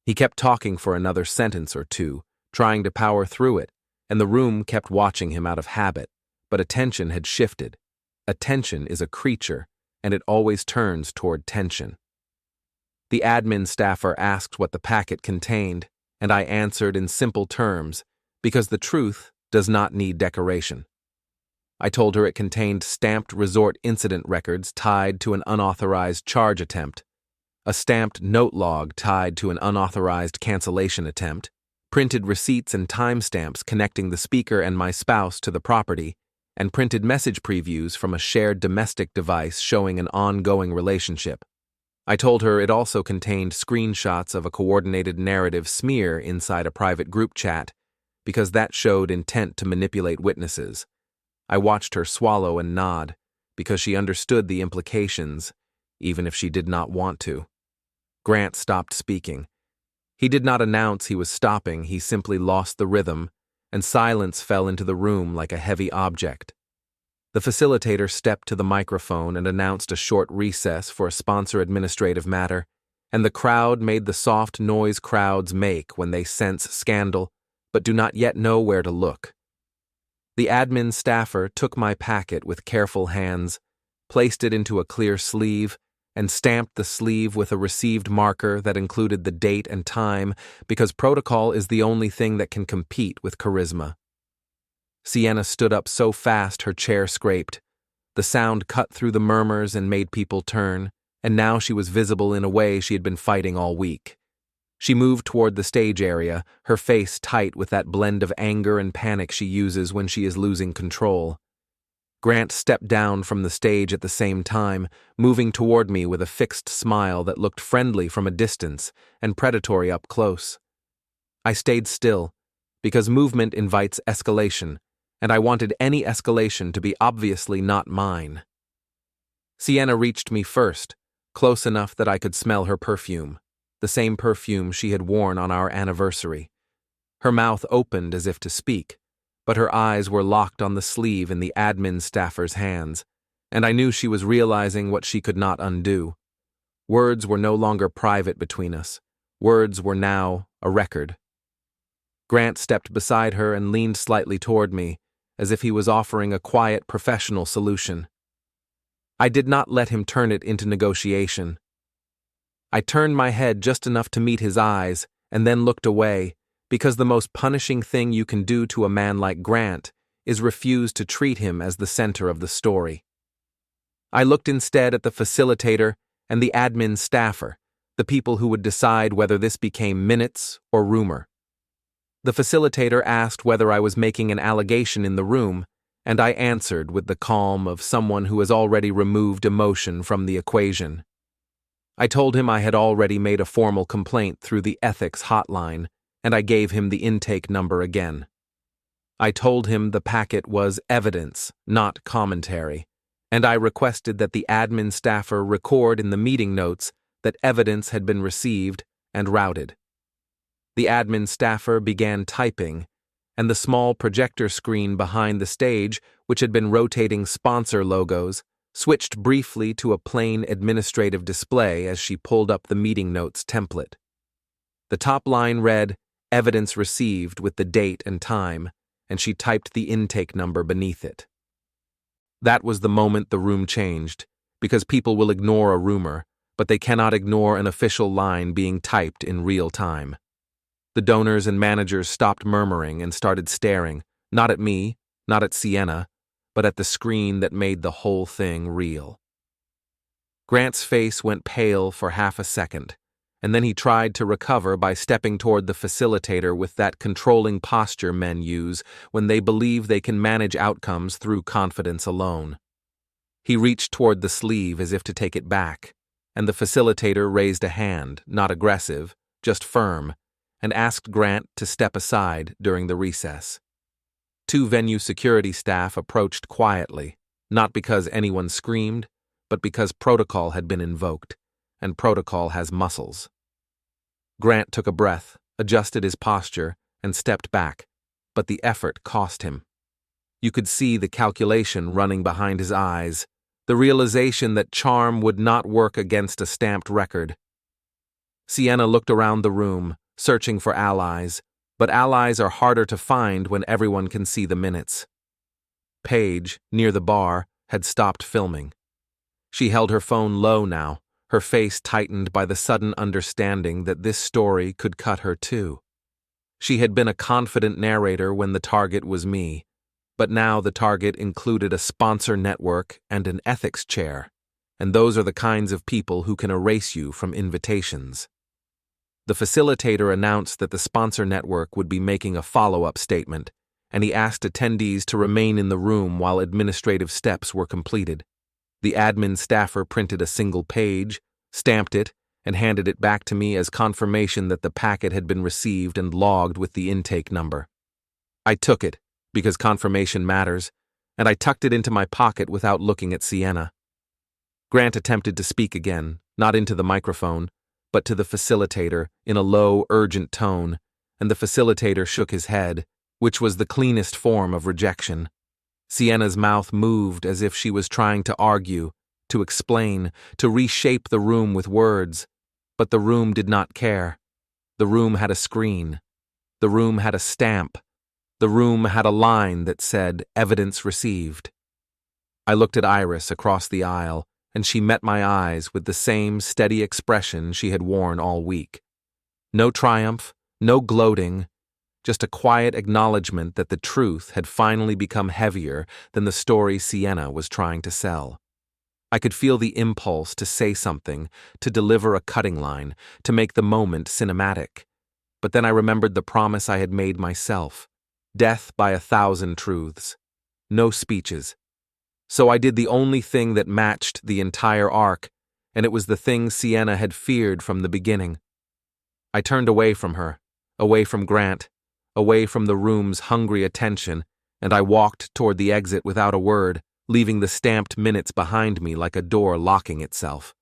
He kept talking for another sentence or two, trying to power through it, and the room kept watching him out of habit, but attention had shifted. Attention is a creature, and it always turns toward tension. The admin staffer asked what the packet contained, and I answered in simple terms, because the truth does not need decoration. I told her it contained stamped resort incident records tied to an unauthorized charge attempt, a stamped note log tied to an unauthorized cancellation attempt, printed receipts and timestamps connecting the speaker and my spouse to the property, and printed message previews from a shared domestic device showing an ongoing relationship. I told her it also contained screenshots of a coordinated narrative smear inside a private group chat, because that showed intent to manipulate witnesses. I watched her swallow and nod, because she understood the implications, even if she did not want to. Grant stopped speaking. He did not announce he was stopping, he simply lost the rhythm, and silence fell into the room like a heavy object. The facilitator stepped to the microphone and announced a short recess for a sponsor administrative matter, and the crowd made the soft noise crowds make when they sense scandal, but do not yet know where to look. The admin staffer took my packet with careful hands, placed it into a clear sleeve, and stamped the sleeve with a received marker that included the date and time, because protocol is the only thing that can compete with charisma. Sienna stood up so fast her chair scraped. The sound cut through the murmurs and made people turn, and now she was visible in a way she had been fighting all week. She moved toward the stage area, her face tight with that blend of anger and panic she uses when she is losing control. Grant stepped down from the stage at the same time, moving toward me with a fixed smile that looked friendly from a distance and predatory up close. I stayed still, because movement invites escalation, and I wanted any escalation to be obviously not mine. Sienna reached me first, close enough that I could smell her perfume, the same perfume she had worn on our anniversary. Her mouth opened as if to speak, but her eyes were locked on the sleeve in the admin staffer's hands, and I knew she was realizing what she could not undo. Words were no longer private between us. Words were now a record. Grant stepped beside her and leaned slightly toward me, as if he was offering a quiet, professional solution. I did not let him turn it into negotiation. I turned my head just enough to meet his eyes, and then looked away, because the most punishing thing you can do to a man like Grant is refuse to treat him as the center of the story. I looked instead at the facilitator and the admin staffer, the people who would decide whether this became minutes or rumor. The facilitator asked whether I was making an allegation in the room, and I answered with the calm of someone who has already removed emotion from the equation. I told him I had already made a formal complaint through the ethics hotline, and I gave him the intake number again. I told him the packet was evidence, not commentary, and I requested that the admin staffer record in the meeting notes that evidence had been received and routed. The admin staffer began typing, and the small projector screen behind the stage, which had been rotating sponsor logos, switched briefly to a plain administrative display as she pulled up the meeting notes template. The top line read, "Evidence received," with the date and time, and she typed the intake number beneath it. That was the moment the room changed, because people will ignore a rumor, but they cannot ignore an official line being typed in real time. The donors and managers stopped murmuring and started staring, not at me, not at Sienna, but at the screen that made the whole thing real. Grant's face went pale for half a second, and then he tried to recover by stepping toward the facilitator with that controlling posture men use when they believe they can manage outcomes through confidence alone. He reached toward the sleeve as if to take it back, and the facilitator raised a hand, not aggressive, just firm, and asked Grant to step aside during the recess. 2 venue security staff approached quietly, not because anyone screamed, but because protocol had been invoked, and protocol has muscles. Grant took a breath, adjusted his posture, and stepped back, but the effort cost him. You could see the calculation running behind his eyes, the realization that charm would not work against a stamped record. Sienna looked around the room, searching for allies, but allies are harder to find when everyone can see the minutes. Paige, near the bar, had stopped filming. She held her phone low now, her face tightened by the sudden understanding that this story could cut her too. She had been a confident narrator when the target was me, but now the target included a sponsor network and an ethics chair, and those are the kinds of people who can erase you from invitations. The facilitator announced that the sponsor network would be making a follow-up statement, and he asked attendees to remain in the room while administrative steps were completed. The admin staffer printed a single page, stamped it, and handed it back to me as confirmation that the packet had been received and logged with the intake number. I took it, because confirmation matters, and I tucked it into my pocket without looking at Sienna. Grant attempted to speak again, not into the microphone, but to the facilitator in a low, urgent tone, and the facilitator shook his head, which was the cleanest form of rejection. Sienna's mouth moved as if she was trying to argue, to explain, to reshape the room with words, but the room did not care. The room had a screen. The room had a stamp. The room had a line that said, "Evidence received." I looked at Iris across the aisle, and she met my eyes with the same steady expression she had worn all week. No triumph, no gloating, just a quiet acknowledgement that the truth had finally become heavier than the story Sienna was trying to sell. I could feel the impulse to say something, to deliver a cutting line, to make the moment cinematic. But then I remembered the promise I had made myself: death by 1,000 truths. No speeches. So I did the only thing that matched the entire arc, and it was the thing Sienna had feared from the beginning. I turned away from her, away from Grant, away from the room's hungry attention, and I walked toward the exit without a word, leaving the stamped minutes behind me like a door locking itself.